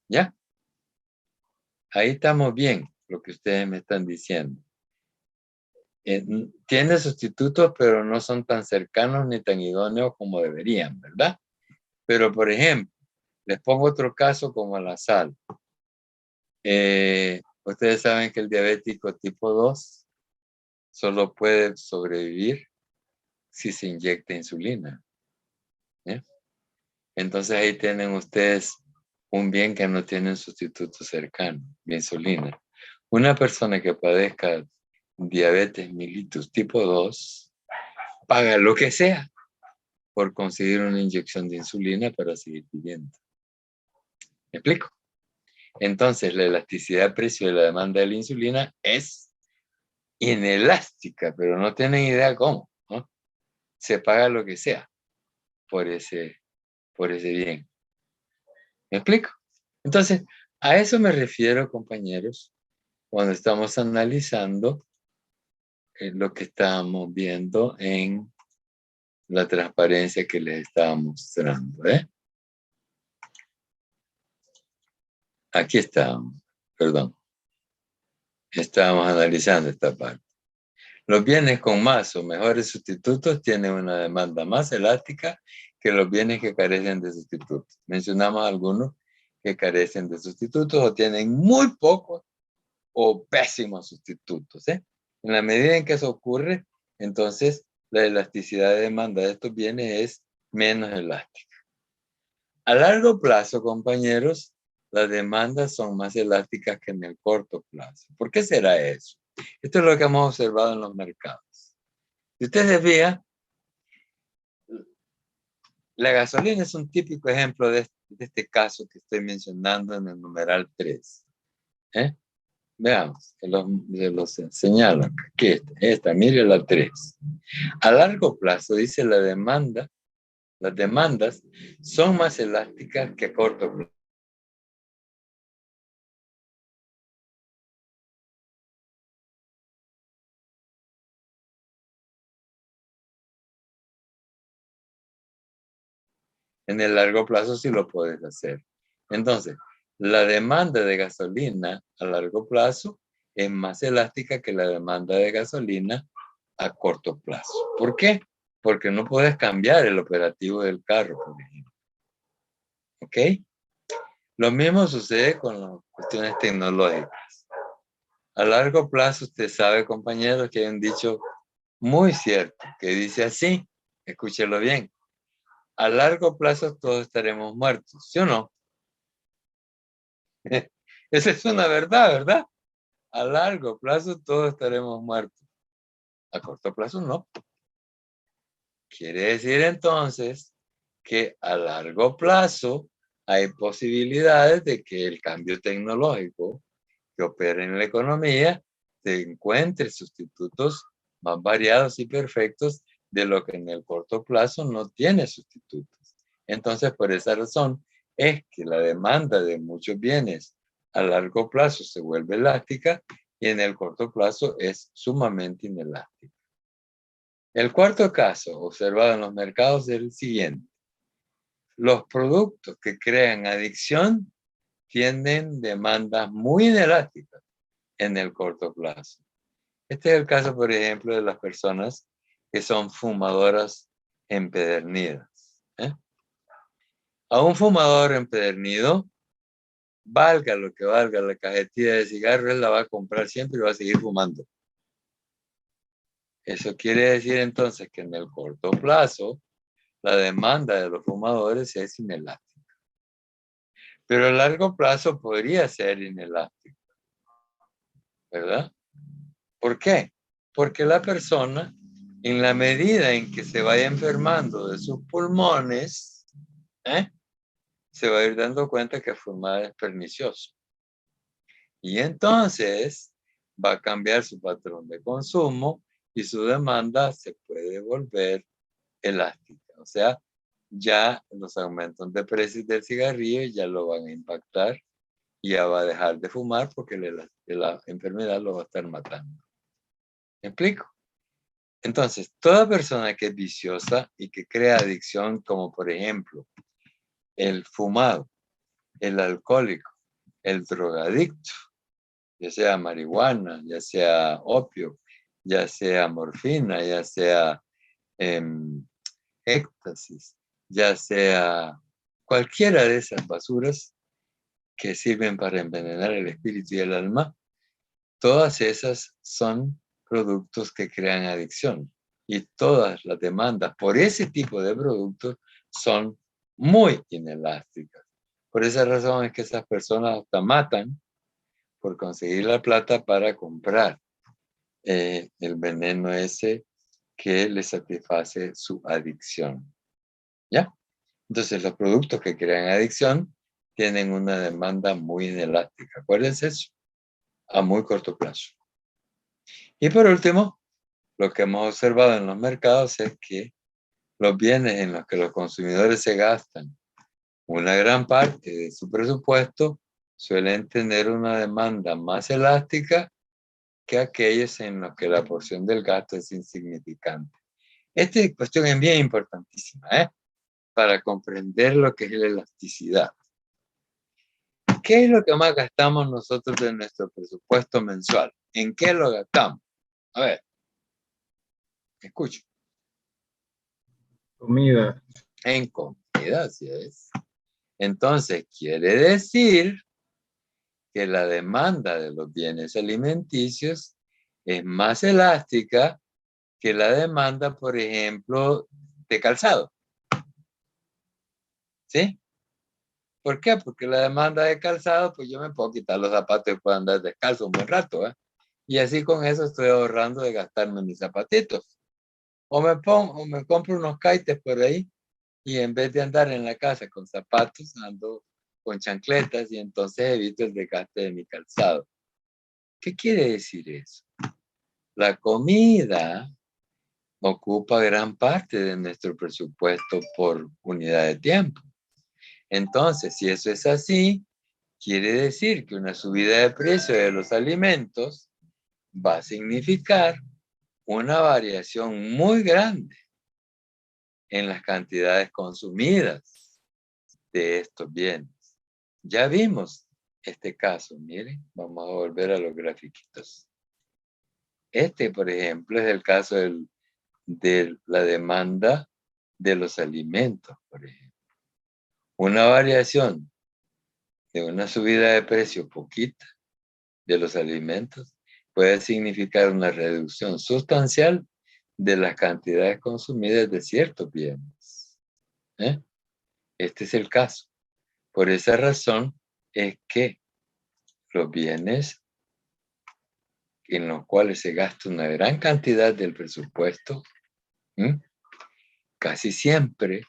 ¿Ya? Ahí estamos bien, lo que ustedes me están diciendo. Tiene sustitutos, pero no son tan cercanos ni tan idóneos como deberían, ¿verdad? Pero, por ejemplo, les pongo otro caso como la sal. Ustedes saben que el diabético tipo 2 solo puede sobrevivir si se inyecta insulina. ¿Eh? Entonces ahí tienen ustedes un bien que no tiene un sustituto cercano, la insulina. Una persona que padezca diabetes mellitus tipo 2 paga lo que sea por conseguir una inyección de insulina para seguir viviendo. ¿Me explico? Entonces, la elasticidad de precio de la demanda de la insulina es inelástica, pero no tienen idea cómo, ¿no? Se paga lo que sea por ese bien. ¿Me explico? Entonces, a eso me refiero, compañeros, cuando estamos analizando lo que estamos viendo en la transparencia que les estaba mostrando, ¿eh? Aquí estábamos, perdón. Estábamos analizando esta parte. Los bienes con más o mejores sustitutos tienen una demanda más elástica que los bienes que carecen de sustitutos. Mencionamos algunos que carecen de sustitutos o tienen muy pocos o pésimos sustitutos. En la medida en que eso ocurre, entonces la elasticidad de demanda de estos bienes es menos elástica. A largo plazo, compañeros, las demandas son más elásticas que en el corto plazo. ¿Por qué será eso? Esto es lo que hemos observado en los mercados. Si ustedes se fijan, la gasolina es un típico ejemplo de este caso que estoy mencionando en el numeral 3. Veamos, se los señalo. Aquí esta, mire la 3. A largo plazo, dice la demanda, las demandas son más elásticas que a corto plazo. En el largo plazo sí lo puedes hacer. Entonces, la demanda de gasolina a largo plazo es más elástica que la demanda de gasolina a corto plazo. ¿Por qué? Porque no puedes cambiar el operativo del carro, por ejemplo. ¿Ok? Lo mismo sucede con las cuestiones tecnológicas. A largo plazo, usted sabe, compañeros, que hay un dicho muy cierto que dice así, escúchelo bien. A largo plazo todos estaremos muertos, ¿sí o no? Esa es una verdad, ¿verdad? A largo plazo todos estaremos muertos. A corto plazo no. Quiere decir entonces que a largo plazo hay posibilidades de que el cambio tecnológico que opera en la economía se encuentre sustitutos más variados y perfectos de lo que en el corto plazo no tiene sustitutos. Entonces, por esa razón es que la demanda de muchos bienes a largo plazo se vuelve elástica y en el corto plazo es sumamente inelástica. El cuarto caso observado en los mercados es el siguiente. Los productos que crean adicción tienen demandas muy inelásticas en el corto plazo. Este es el caso, por ejemplo, de las personas que son fumadoras empedernidas. A un fumador empedernido, valga lo que valga la cajetilla de cigarros, él la va a comprar siempre y va a seguir fumando. Eso quiere decir entonces que en el corto plazo la demanda de los fumadores es inelástica. Pero a largo plazo podría ser inelástica, ¿verdad? ¿Por qué? Porque la persona, en la medida en que se vaya enfermando de sus pulmones, se va a ir dando cuenta que fumar es pernicioso. Y entonces va a cambiar su patrón de consumo y su demanda se puede volver elástica. O sea, ya los aumentos de precios del cigarrillo ya lo van a impactar y ya va a dejar de fumar porque la enfermedad lo va a estar matando. ¿Me explico? Entonces, toda persona que es viciosa y que crea adicción, como por ejemplo el fumado, el alcohólico, el drogadicto, ya sea marihuana, ya sea opio, ya sea morfina, ya sea éxtasis, ya sea cualquiera de esas basuras que sirven para envenenar el espíritu y el alma, todas esas son productos que crean adicción. Y todas las demandas por ese tipo de productos son muy inelásticas. Por esa razón es que esas personas hasta matan por conseguir la plata para comprar el veneno ese que les satisface su adicción. ¿Ya? Entonces los productos que crean adicción tienen una demanda muy inelástica. Acuérdense eso, a muy corto plazo. Y por último, lo que hemos observado en los mercados es que los bienes en los que los consumidores se gastan una gran parte de su presupuesto suelen tener una demanda más elástica que aquellos en los que la porción del gasto es insignificante. Esta cuestión es bien importantísima, para comprender lo que es la elasticidad. ¿Qué es lo que más gastamos nosotros de nuestro presupuesto mensual? ¿En qué lo gastamos? A ver, escucho. Comida. En comida, así es. Entonces, quiere decir que la demanda de los bienes alimenticios es más elástica que la demanda, por ejemplo, de calzado. ¿Sí? ¿Por qué? Porque la demanda de calzado, pues yo me puedo quitar los zapatos y puedo andar descalzo un buen rato, ¿eh? Y así con eso estoy ahorrando de gastarme mis zapatitos. O me compro unos kites por ahí y en vez de andar en la casa con zapatos, ando con chancletas y entonces evito el desgaste de mi calzado. ¿Qué quiere decir eso? La comida ocupa gran parte de nuestro presupuesto por unidad de tiempo. Entonces, si eso es así, quiere decir que una subida de precio de los alimentos va a significar una variación muy grande en las cantidades consumidas de estos bienes. Ya vimos este caso, miren, vamos a volver a los grafiquitos. Este, por ejemplo, es el caso de la demanda de los alimentos, por ejemplo. Una variación de una subida de precio poquita de los alimentos puede significar una reducción sustancial de las cantidades consumidas de ciertos bienes. Este es el caso. Por esa razón es que los bienes en los cuales se gasta una gran cantidad del presupuesto, casi siempre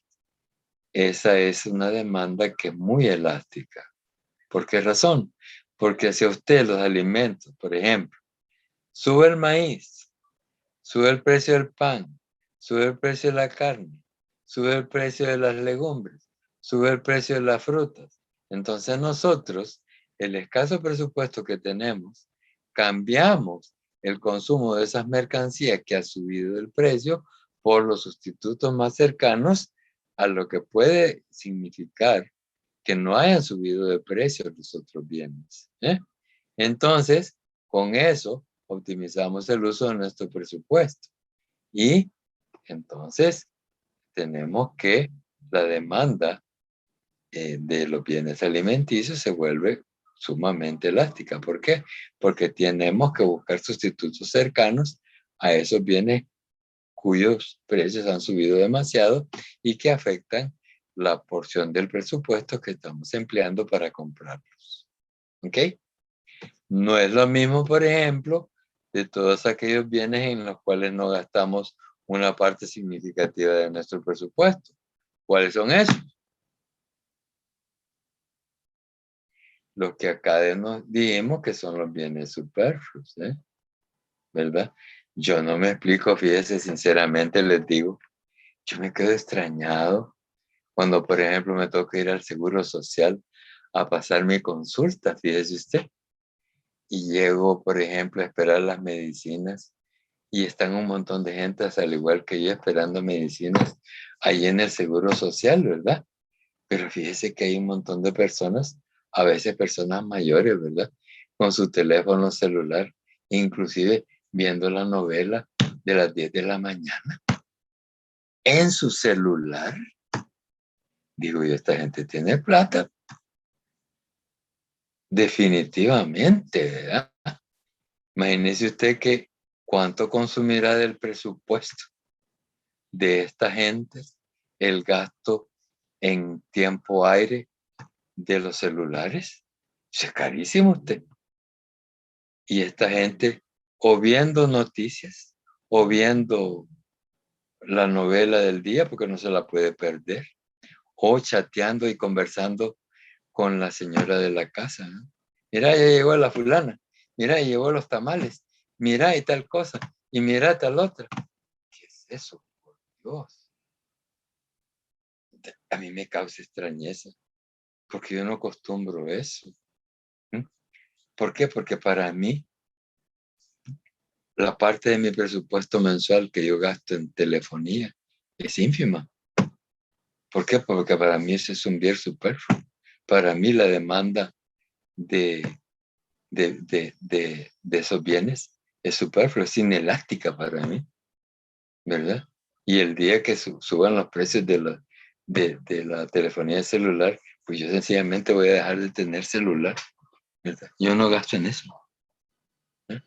esa es una demanda que es muy elástica. ¿Por qué razón? Porque si a usted los alimentos, por ejemplo, sube el maíz, sube el precio del pan, sube el precio de la carne, sube el precio de las legumbres, sube el precio de las frutas. Entonces nosotros, el escaso presupuesto que tenemos, cambiamos el consumo de esas mercancías que ha subido el precio por los sustitutos más cercanos a lo que puede significar que no hayan subido de precio los otros bienes. Entonces, con eso, optimizamos el uso de nuestro presupuesto. Y entonces, tenemos que la demanda de los bienes alimenticios se vuelve sumamente elástica. ¿Por qué? Porque tenemos que buscar sustitutos cercanos a esos bienes cuyos precios han subido demasiado y que afectan la porción del presupuesto que estamos empleando para comprarlos. ¿Ok? No es lo mismo, por ejemplo, de todos aquellos bienes en los cuales no gastamos una parte significativa de nuestro presupuesto. ¿Cuáles son esos? Los que acá nos dijimos que son los bienes superfluos, ¿verdad? Yo no me explico, fíjese, sinceramente les digo, yo me quedo extrañado cuando, por ejemplo, me toca ir al Seguro Social a pasar mi consulta, fíjese usted, y llego, por ejemplo, a esperar las medicinas y están un montón de gente, al igual que yo, esperando medicinas ahí en el Seguro Social, ¿verdad? Pero fíjese que hay un montón de personas, a veces personas mayores, ¿verdad? Con su teléfono celular, inclusive viendo la novela de las 10 de la mañana en su celular. Digo yo, esta gente tiene plata. Definitivamente, ¿verdad? Imagínese usted que cuánto consumirá del presupuesto de esta gente el gasto en tiempo aire de los celulares. Es carísimo usted. Y esta gente o viendo noticias o viendo la novela del día porque no se la puede perder, o chateando y conversando con la señora de la casa, ¿no? Mira, ya llegó la fulana, mira, ya llegó los tamales, mira y tal cosa, y mira tal otra. ¿Qué es eso? Por Dios. A mí me causa extrañeza, porque yo no acostumbro eso. ¿Por qué? Porque para mí, la parte de mi presupuesto mensual que yo gasto en telefonía es ínfima. ¿Por qué? Porque para mí ese es un bien superfluo. Para mí la demanda de esos bienes es superfluo, es inelástica para mí, ¿verdad? Y el día que suban los precios de la telefonía celular, pues yo sencillamente voy a dejar de tener celular, ¿verdad? Yo no gasto en eso. ¿Eh?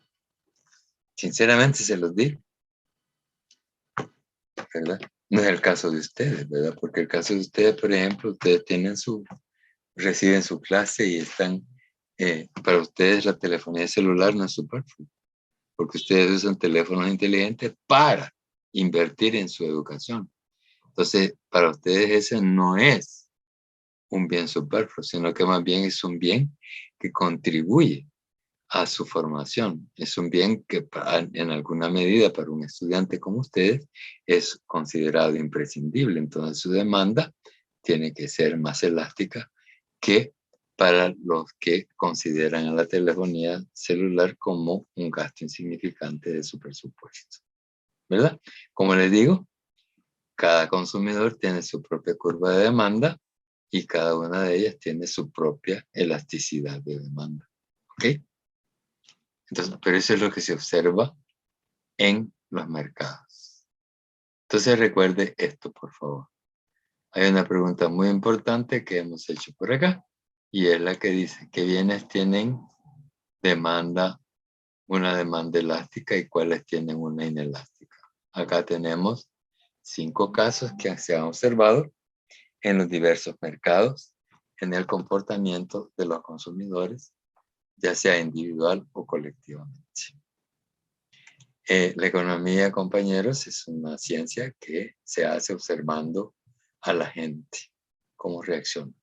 Sinceramente se los digo, ¿verdad? No es el caso de ustedes, ¿verdad? Porque el caso de ustedes, por ejemplo, ustedes reciben su clase y están, para ustedes la telefonía celular no es superfluo, porque ustedes usan teléfonos inteligentes para invertir en su educación. Entonces, para ustedes ese no es un bien superfluo, sino que más bien es un bien que contribuye a su formación. Es un bien que en alguna medida para un estudiante como ustedes es considerado imprescindible. Entonces su demanda tiene que ser más elástica que para los que consideran a la telefonía celular como un gasto insignificante de su presupuesto. ¿Verdad? Como les digo, cada consumidor tiene su propia curva de demanda y cada una de ellas tiene su propia elasticidad de demanda. ¿Ok? Entonces, pero eso es lo que se observa en los mercados. Entonces recuerde esto, por favor. Hay una pregunta muy importante que hemos hecho por acá y es la que dice, ¿qué bienes tienen una demanda elástica y cuáles tienen una inelástica? Acá tenemos 5 casos que se han observado en los diversos mercados, en el comportamiento de los consumidores, ya sea individual o colectivamente. La economía, compañeros, es una ciencia que se hace observando a la gente, cómo reacciona.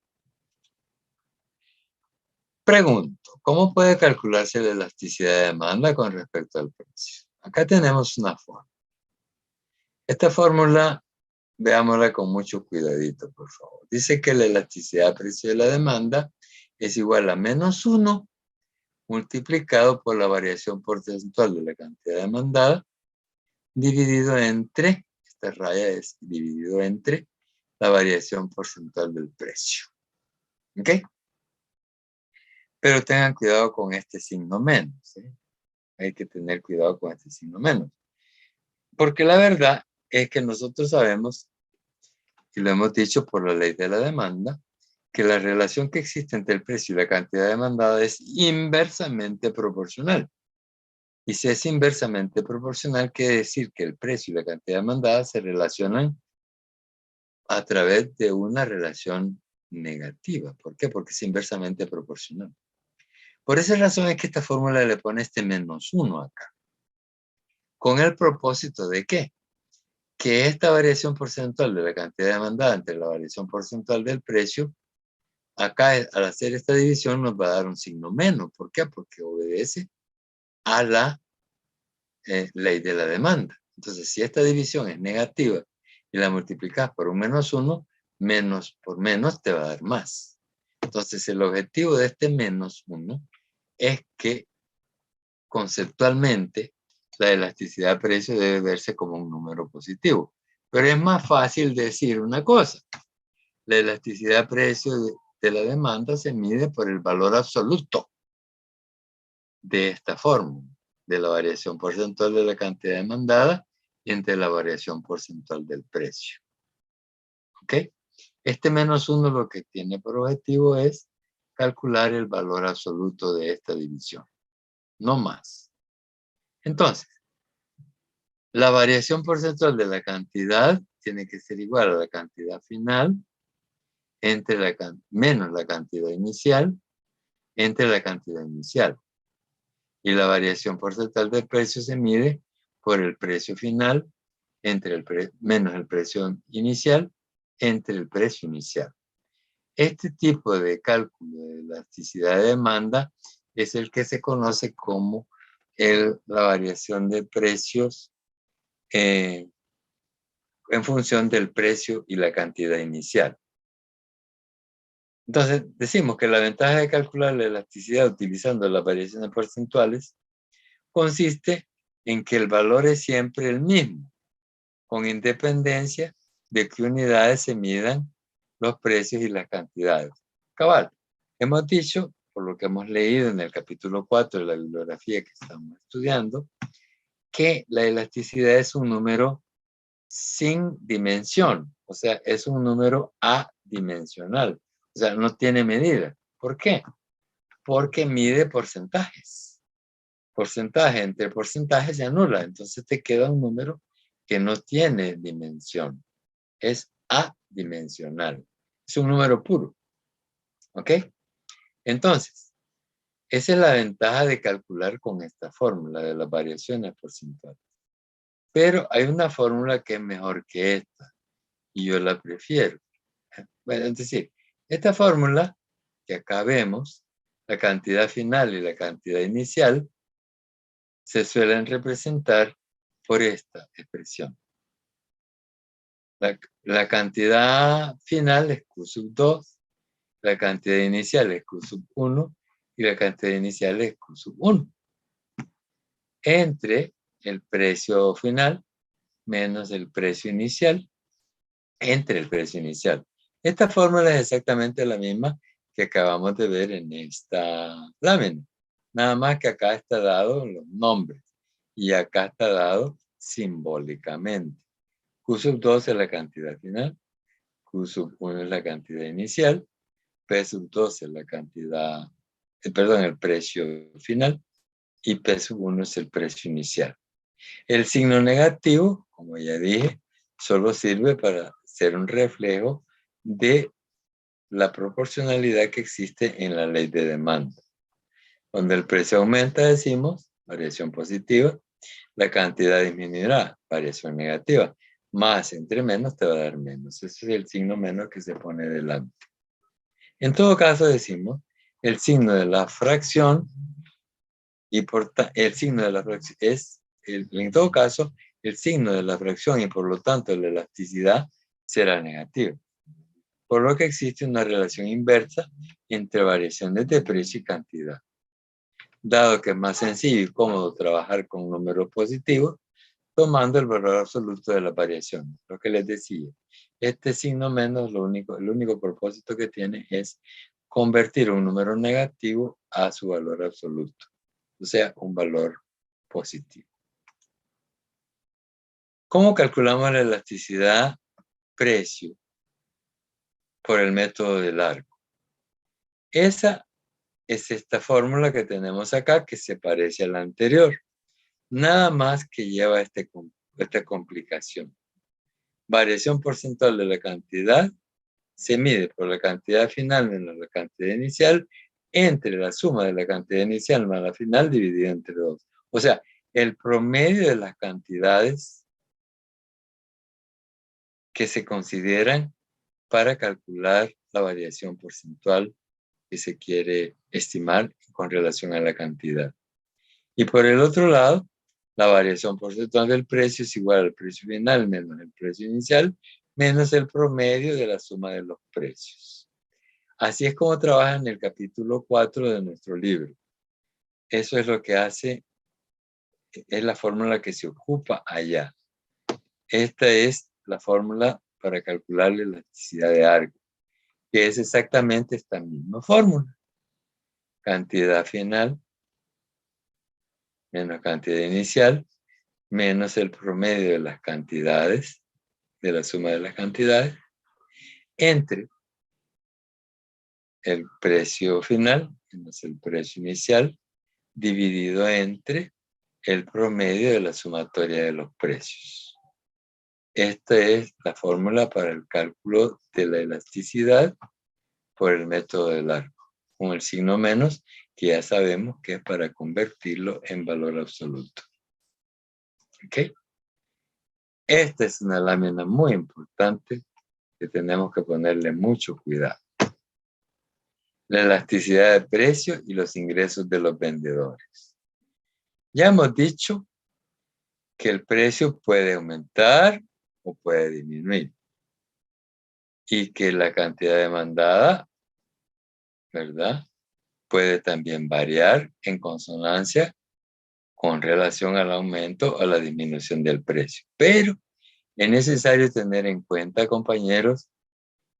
Pregunto, ¿cómo puede calcularse la elasticidad de demanda con respecto al precio? Acá tenemos una fórmula. Esta fórmula, veámosla con mucho cuidadito, por favor. Dice que la elasticidad de precio de la demanda es igual a -1 multiplicado por la variación porcentual de la cantidad demandada dividido entre, esta raya es dividido entre la variación porcentual del precio. ¿Ok? Pero tengan cuidado con este signo menos. ¿Eh? Hay que tener cuidado con este signo menos. Porque la verdad es que nosotros sabemos, y lo hemos dicho por la ley de la demanda, que la relación que existe entre el precio y la cantidad demandada es inversamente proporcional. Y si es inversamente proporcional, quiere decir que el precio y la cantidad demandada se relacionan a través de una relación negativa. ¿Por qué? Porque es inversamente proporcional. Por esa razón es que esta fórmula le pone este -1 acá. ¿Con el propósito de qué? Que esta variación porcentual de la cantidad demandada entre la variación porcentual del precio, acá al hacer esta división nos va a dar un signo menos. ¿Por qué? Porque obedece a la ley de la demanda. Entonces, si esta división es negativa y la multiplicas por un -1, menos por menos te va a dar más. Entonces, el objetivo de este -1 es que conceptualmente la elasticidad de precio debe verse como un número positivo. Pero es más fácil decir una cosa. La elasticidad de precio de la demanda se mide por el valor absoluto de esta fórmula, de la variación porcentual de la cantidad demandada entre la variación porcentual del precio. ¿Ok? Este -1 lo que tiene por objetivo es calcular el valor absoluto de esta división, no más. Entonces, la variación porcentual de la cantidad tiene que ser igual a la cantidad final menos la cantidad inicial entre la cantidad inicial. Y la variación porcentual del precio se mide por el precio final menos el precio inicial entre el precio inicial. Este tipo de cálculo de elasticidad de demanda es el que se conoce como la variación de precios en función del precio y la cantidad inicial. Entonces, decimos que la ventaja de calcular la elasticidad utilizando las variaciones porcentuales consiste en que el valor es siempre el mismo, con independencia de qué unidades se midan los precios y las cantidades. Cabal, hemos dicho, por lo que hemos leído en el capítulo 4 de la bibliografía que estamos estudiando, que la elasticidad es un número sin dimensión, o sea, es un número adimensional, o sea, no tiene medida. ¿Por qué? porque mide porcentajes. Porcentaje entre porcentajes se anula. Entonces te queda un número que no tiene dimensión. Es adimensional. Es un número puro. ¿Ok? Entonces, esa es la ventaja de calcular con esta fórmula de las variaciones porcentuales. Pero hay una fórmula que es mejor que esta. Y yo la prefiero. Bueno, es decir, esta fórmula que acá vemos, la cantidad final y la cantidad inicial, se suelen representar por esta expresión. La cantidad final es Q sub 2, la cantidad inicial es Q sub 1 y la cantidad inicial es Q sub 1. Entre el precio final menos el precio inicial, entre el precio inicial. Esta fórmula es exactamente la misma que acabamos de ver en esta lámina. Nada más que acá está dado los nombres y acá está dado simbólicamente. Q sub 2 es la cantidad final, Q sub 1 es la cantidad inicial, P sub 2 es la cantidad, el precio final y P sub 1 es el precio inicial. El signo negativo, como ya dije, solo sirve para ser un reflejo de la proporcionalidad que existe en la ley de demanda. Cuando el precio aumenta, decimos variación positiva, la cantidad disminuirá, variación negativa. Más entre menos te va a dar menos. Ese es el signo menos que se pone delante. En todo caso decimos el signo de la fracción y el signo de la fracción es, en todo caso, el signo de la fracción y por lo tanto la elasticidad será negativo. Por lo que existe una relación inversa entre variaciones de precio y cantidad. Dado que es más sencillo y cómodo trabajar con números positivos, tomando el valor absoluto de la variación. Lo que les decía, este signo menos, el único propósito que tiene es convertir un número negativo a su valor absoluto, o sea, un valor positivo. ¿Cómo calculamos la elasticidad precio por el método del arco? Esa es esta fórmula que tenemos acá que se parece a la anterior. Nada más que lleva esta complicación. Variación porcentual de la cantidad se mide por la cantidad final menos la cantidad inicial entre la suma de la cantidad inicial más la final dividida entre 2. O sea, el promedio de las cantidades que se consideran para calcular la variación porcentual que se quiere estimar con relación a la cantidad. Y por el otro lado, la variación porcentual del precio es igual al precio final menos el precio inicial menos el promedio de la suma de los precios. Así es como trabaja en el capítulo 4 de nuestro libro. Eso es lo que hace, es la fórmula que se ocupa allá. Esta es la fórmula para calcular la elasticidad de arco, que es exactamente esta misma fórmula. Cantidad final menos cantidad inicial menos el promedio de las cantidades, de la suma de las cantidades, entre el precio final menos el precio inicial, dividido entre el promedio de la sumatoria de los precios. Esta es la fórmula para el cálculo de la elasticidad por el método del arco, con el signo menos, que ya sabemos que es para convertirlo en valor absoluto. ¿Ok? Esta es una lámina muy importante que tenemos que ponerle mucho cuidado. La elasticidad de precio y los ingresos de los vendedores. Ya hemos dicho que el precio puede aumentar o puede disminuir y que la cantidad demandada, ¿verdad?, puede también variar en consonancia con relación al aumento o la disminución del precio. Pero es necesario tener en cuenta, compañeros,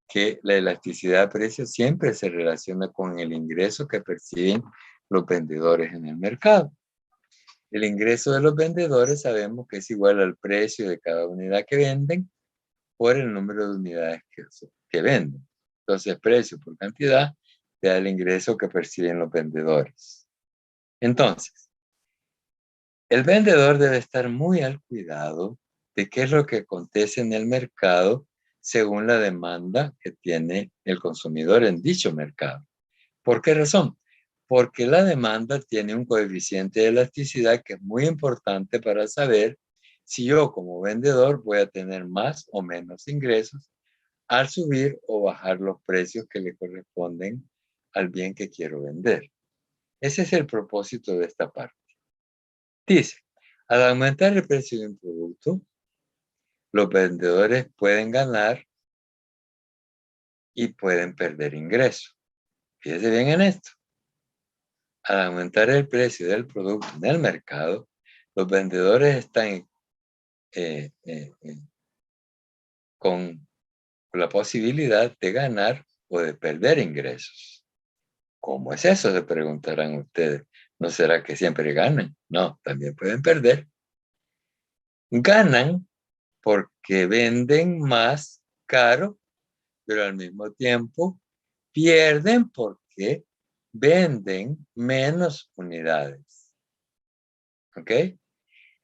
que la elasticidad de precios siempre se relaciona con el ingreso que perciben los vendedores en el mercado. El ingreso de los vendedores sabemos que es igual al precio de cada unidad que venden por el número de unidades que venden. Entonces, precio por cantidad del ingreso que perciben los vendedores. Entonces, el vendedor debe estar muy al cuidado de qué es lo que acontece en el mercado según la demanda que tiene el consumidor en dicho mercado. ¿Por qué razón? Porque la demanda tiene un coeficiente de elasticidad que es muy importante para saber si yo como vendedor voy a tener más o menos ingresos al subir o bajar los precios que le corresponden al bien que quiero vender. Ese es el propósito de esta parte. Dice, al aumentar el precio de un producto, los vendedores pueden ganar y pueden perder ingresos. Fíjese bien en esto. Al aumentar el precio del producto en el mercado, los vendedores están con la posibilidad de ganar o de perder ingresos. ¿Cómo es eso? Se preguntarán ustedes. ¿No será que siempre ganan? No, también pueden perder. Ganan porque venden más caro, pero al mismo tiempo pierden porque venden menos unidades. ¿Ok?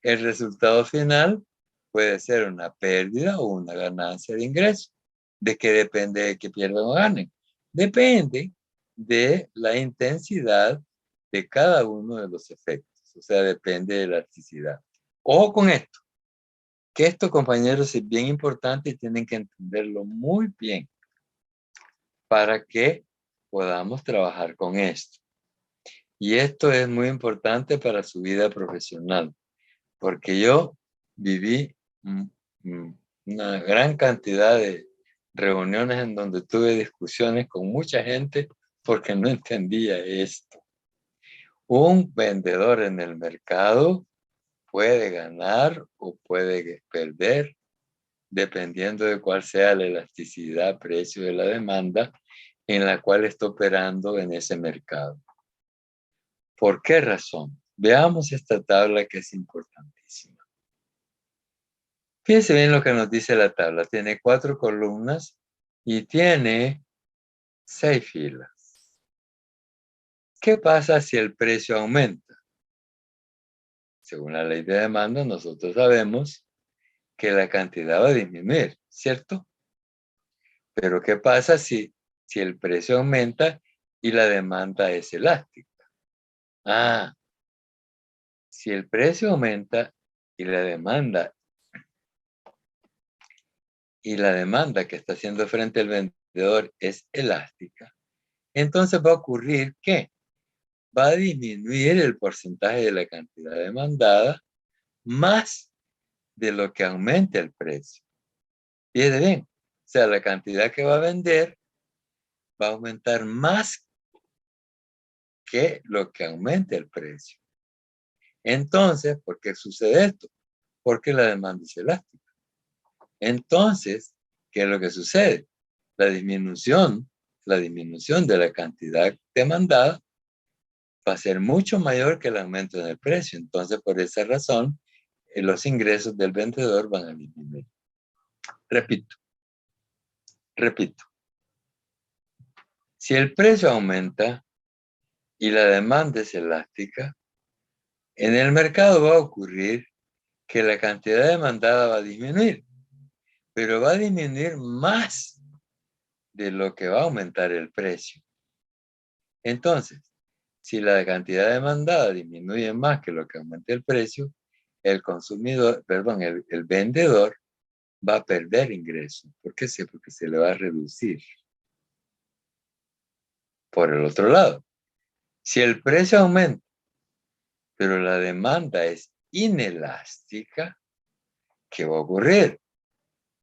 El resultado final puede ser una pérdida o una ganancia de ingreso. ¿De qué depende de que pierdan o ganen? Depende de la intensidad de cada uno de los efectos. O sea, depende de la elasticidad. Ojo con esto. Que esto, compañeros, es bien importante y tienen que entenderlo muy bien para que podamos trabajar con esto. Y esto es muy importante para su vida profesional, porque yo viví una gran cantidad de reuniones en donde tuve discusiones con mucha gente porque no entendía esto. Un vendedor en el mercado puede ganar o puede perder dependiendo de cuál sea la elasticidad, precio de la demanda en la cual está operando en ese mercado. ¿Por qué razón? Veamos esta tabla que es importantísima. Fíjense bien lo que nos dice la tabla. Tiene 4 columnas y tiene 6 filas. ¿Qué pasa si el precio aumenta? Según la ley de demanda, nosotros sabemos que la cantidad va a disminuir, ¿cierto? Pero ¿qué pasa si el precio aumenta y la demanda es elástica? Si el precio aumenta y la demanda que está haciendo frente al vendedor es elástica, entonces va a ocurrir que va a disminuir el porcentaje de la cantidad demandada más de lo que aumente el precio. Fíjate bien, o sea, la cantidad que va a vender va a aumentar más que lo que aumente el precio. Entonces, ¿por qué sucede esto? Porque la demanda es elástica. Entonces, ¿qué es lo que sucede? La disminución de la cantidad demandada va a ser mucho mayor que el aumento en el precio. Entonces, por esa razón, los ingresos del vendedor van a disminuir. Repito. Si el precio aumenta y la demanda es elástica, en el mercado va a ocurrir que la cantidad demandada va a disminuir, pero va a disminuir más de lo que va a aumentar el precio. Entonces, si la cantidad demandada disminuye más que lo que aumente el precio, el vendedor va a perder ingresos. ¿Por qué? Porque se le va a reducir. Por el otro lado, si el precio aumenta, pero la demanda es inelástica, ¿qué va a ocurrir?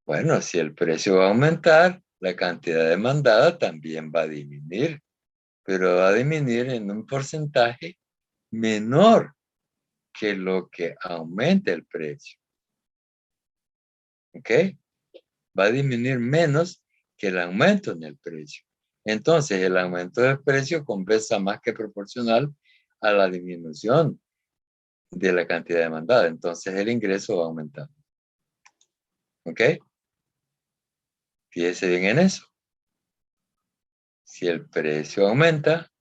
Bueno, si el precio va a aumentar, la cantidad demandada también va a disminuir, pero va a disminuir en un porcentaje menor que lo que aumente el precio. ¿Ok? Va a disminuir menos que el aumento en el precio. Entonces, el aumento del precio compensa más que proporcional a la disminución de la cantidad demandada. Entonces, el ingreso va a aumentar. ¿Ok? Fíjese bien en eso. Si el precio aumenta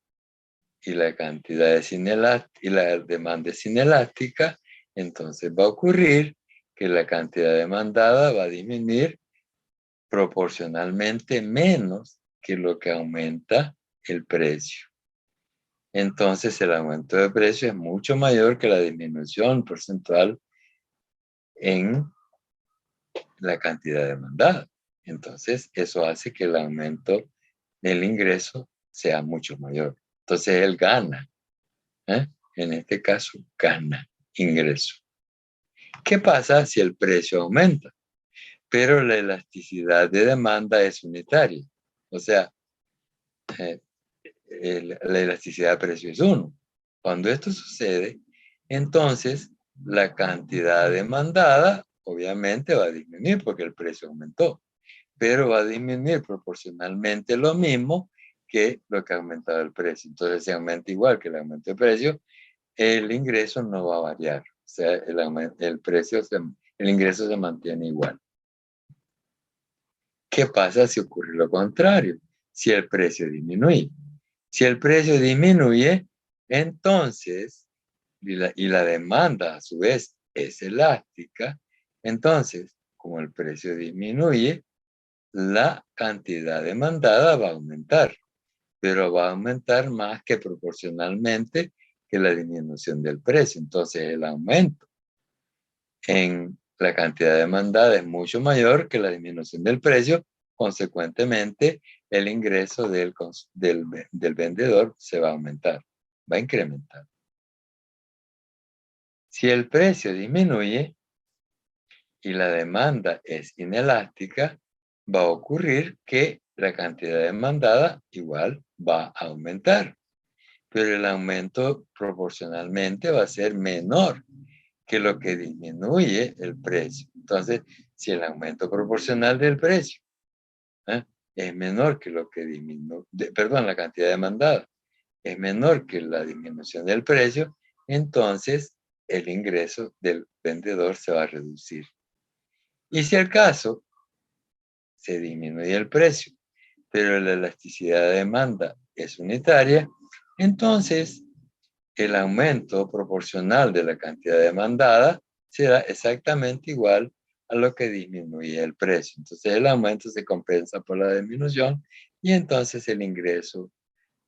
y la cantidad es inelástica y la demanda es inelástica, entonces va a ocurrir que la cantidad demandada va a disminuir proporcionalmente menos que lo que aumenta el precio. Entonces el aumento de precio es mucho mayor que la disminución porcentual en la cantidad demandada. Entonces eso hace que el aumento del ingreso sea mucho mayor. Entonces él gana. En este caso, gana ingreso. ¿Qué pasa si el precio aumenta? Pero la elasticidad de demanda es unitaria. O sea, la elasticidad de precio es 1. Cuando esto sucede, entonces la cantidad demandada obviamente va a disminuir porque el precio aumentó, pero va a disminuir proporcionalmente lo mismo que lo que ha aumentado el precio. Entonces, si aumenta igual que el aumento de precio, el ingreso no va a variar. O sea, el ingreso se mantiene igual. ¿Qué pasa si ocurre lo contrario? Si el precio disminuye. Si el precio disminuye, entonces, y la demanda a su vez es elástica, entonces, como el precio disminuye, la cantidad demandada va a aumentar, pero va a aumentar más que proporcionalmente que la disminución del precio. Entonces, el aumento en la cantidad demandada es mucho mayor que la disminución del precio. Consecuentemente, el ingreso del vendedor se va a aumentar, va a incrementar. Si el precio disminuye y la demanda es inelástica, va a ocurrir que la cantidad demandada igual va a aumentar, pero el aumento proporcionalmente va a ser menor que lo que disminuye el precio. Entonces, si el aumento proporcional del precio es menor que lo que disminuye, la cantidad demandada es menor que la disminución del precio, entonces el ingreso del vendedor se va a reducir. Y si al caso se disminuye el precio, pero la elasticidad de demanda es unitaria, entonces el aumento proporcional de la cantidad demandada será exactamente igual a lo que disminuye el precio. Entonces el aumento se compensa por la disminución y entonces el ingreso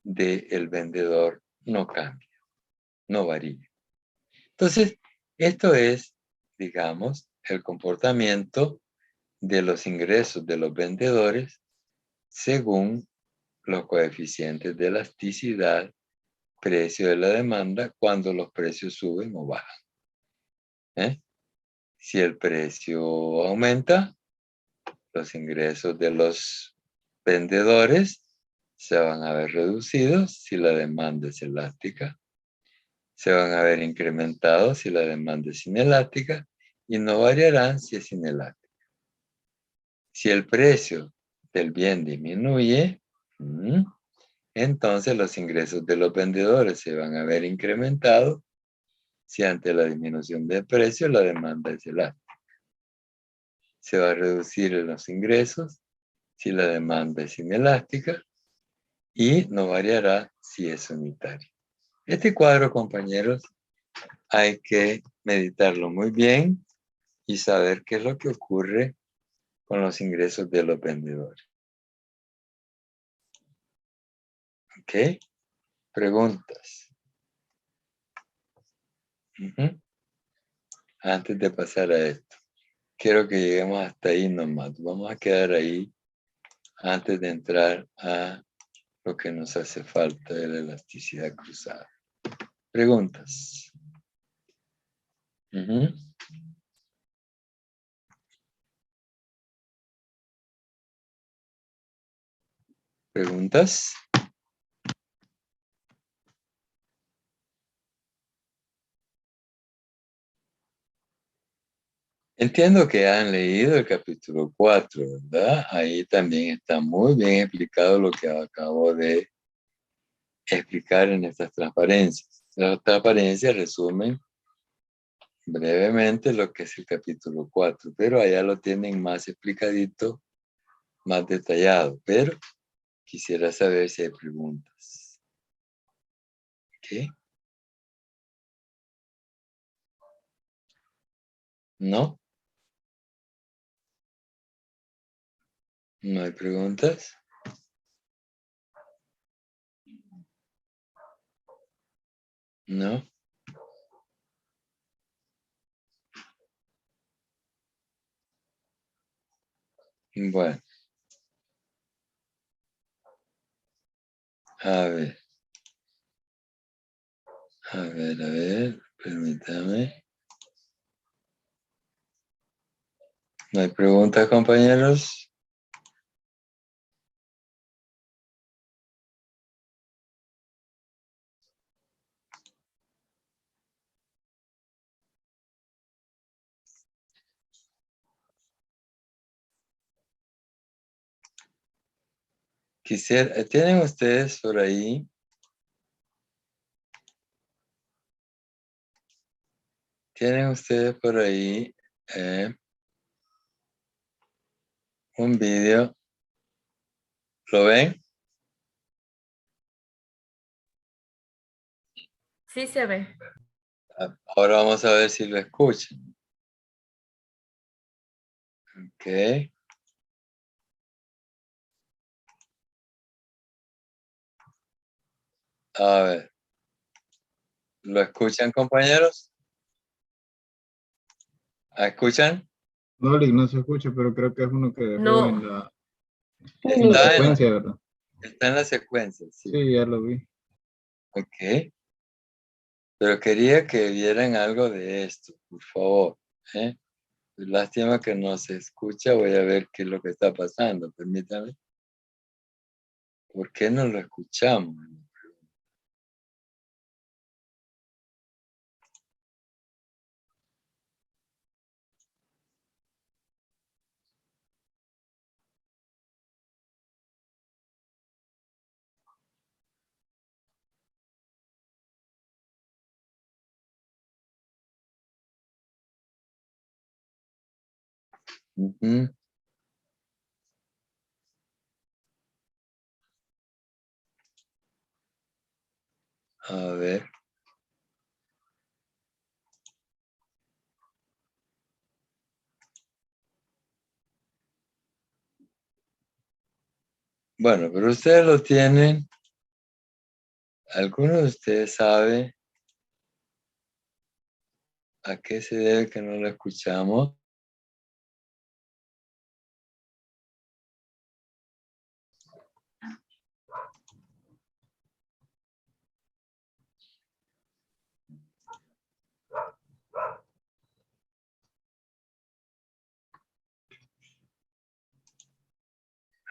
del vendedor no cambia, no varía. Entonces, esto es, digamos, el comportamiento de los ingresos de los vendedores según los coeficientes de elasticidad, precio de la demanda, cuando los precios suben o bajan. Si el precio aumenta, los ingresos de los vendedores se van a ver reducidos si la demanda es elástica, se van a ver incrementados si la demanda es inelástica y no variarán si es inelástica. Si el precio del bien disminuye, entonces los ingresos de los vendedores se van a ver incrementados si ante la disminución del precio la demanda es elástica. Se va a reducir los ingresos si la demanda es inelástica y no variará si es unitaria. Este cuadro, compañeros, hay que meditarlo muy bien y saber qué es lo que ocurre con los ingresos de los vendedores. ¿Ok? Preguntas. Antes de pasar a esto, quiero que lleguemos hasta ahí nomás. Vamos a quedar ahí antes de entrar a lo que nos hace falta de la elasticidad cruzada. Preguntas. ¿Preguntas? Entiendo que han leído el capítulo 4, ¿verdad? Ahí también está muy bien explicado lo que acabo de explicar en estas transparencias. Las transparencias resumen brevemente lo que es el capítulo 4, pero allá lo tienen más explicadito, más detallado. Pero quisiera saber si hay preguntas. ¿Qué? ¿No? ¿No hay preguntas? ¿No? Bueno, a ver. A ver, permítame. ¿No hay preguntas, compañeros? Quisiera, ¿tienen ustedes por ahí? ¿Tienen ustedes por ahí un vídeo? ¿Lo ven? Sí se ve. Ahora vamos a ver si lo escuchan. Ok. A ver. ¿Lo escuchan, compañeros? ¿Escuchan? No, Lick, no se escucha, pero creo que es uno que dejó No. en la Está secuencia, ¿verdad? está en la secuencia, sí. Sí, ya lo vi. Ok. Pero quería que vieran algo de esto, por favor. ¿eh? Lástima que no se escucha. Voy a ver qué es lo que está pasando. Permítame. ¿Por qué no lo escuchamos? Ujú. A ver. Bueno, pero ustedes lo tienen. ¿Alguno de ustedes sabe a qué se debe que no lo escuchamos?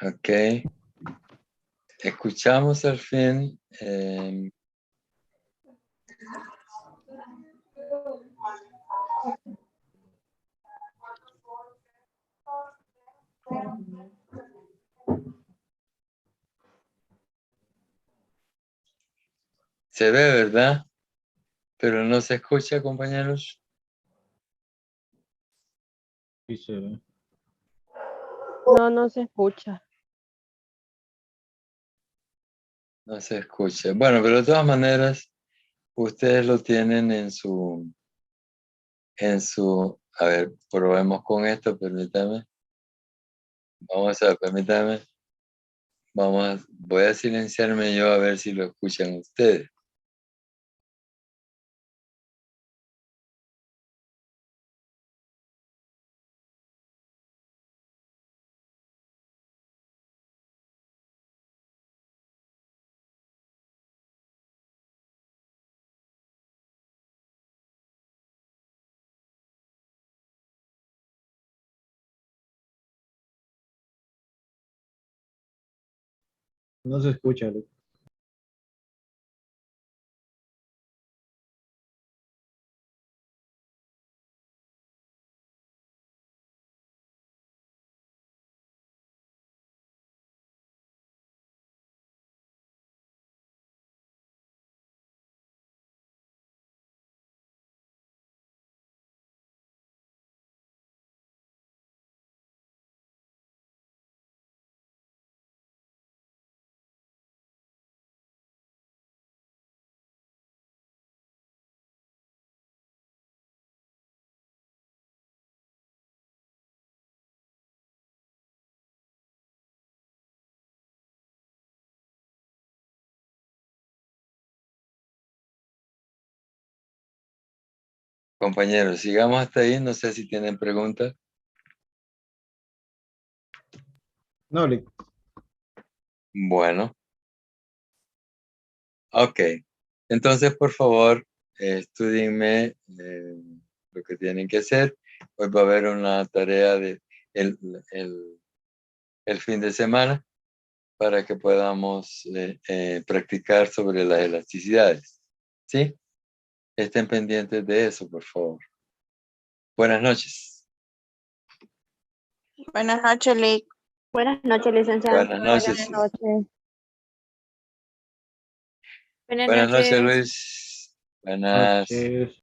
Ok. Escuchamos al fin. Se ve, ¿verdad? Pero no se escucha, compañeros. Sí, se ve. No, no se escucha. No se escucha. Bueno, pero de todas maneras, ustedes lo tienen a ver, probemos con esto, permítame. Permítame. Voy a silenciarme yo a ver si lo escuchan ustedes. No se escucha, Lick. Compañeros, sigamos hasta ahí. No sé si tienen preguntas. No, Lick. Bueno, ok. Entonces, por favor, estudienme lo que tienen que hacer. Hoy va a haber una tarea de el, el fin de semana para que podamos practicar sobre las elasticidades. ¿Sí? Estén pendientes de eso, por favor. Buenas noches. Buenas noches, Lick. Buenas noches, licenciada. Buenas noches. Buenas noches. Buenas Buenas noches, noches. Luis. Buenas. Noches.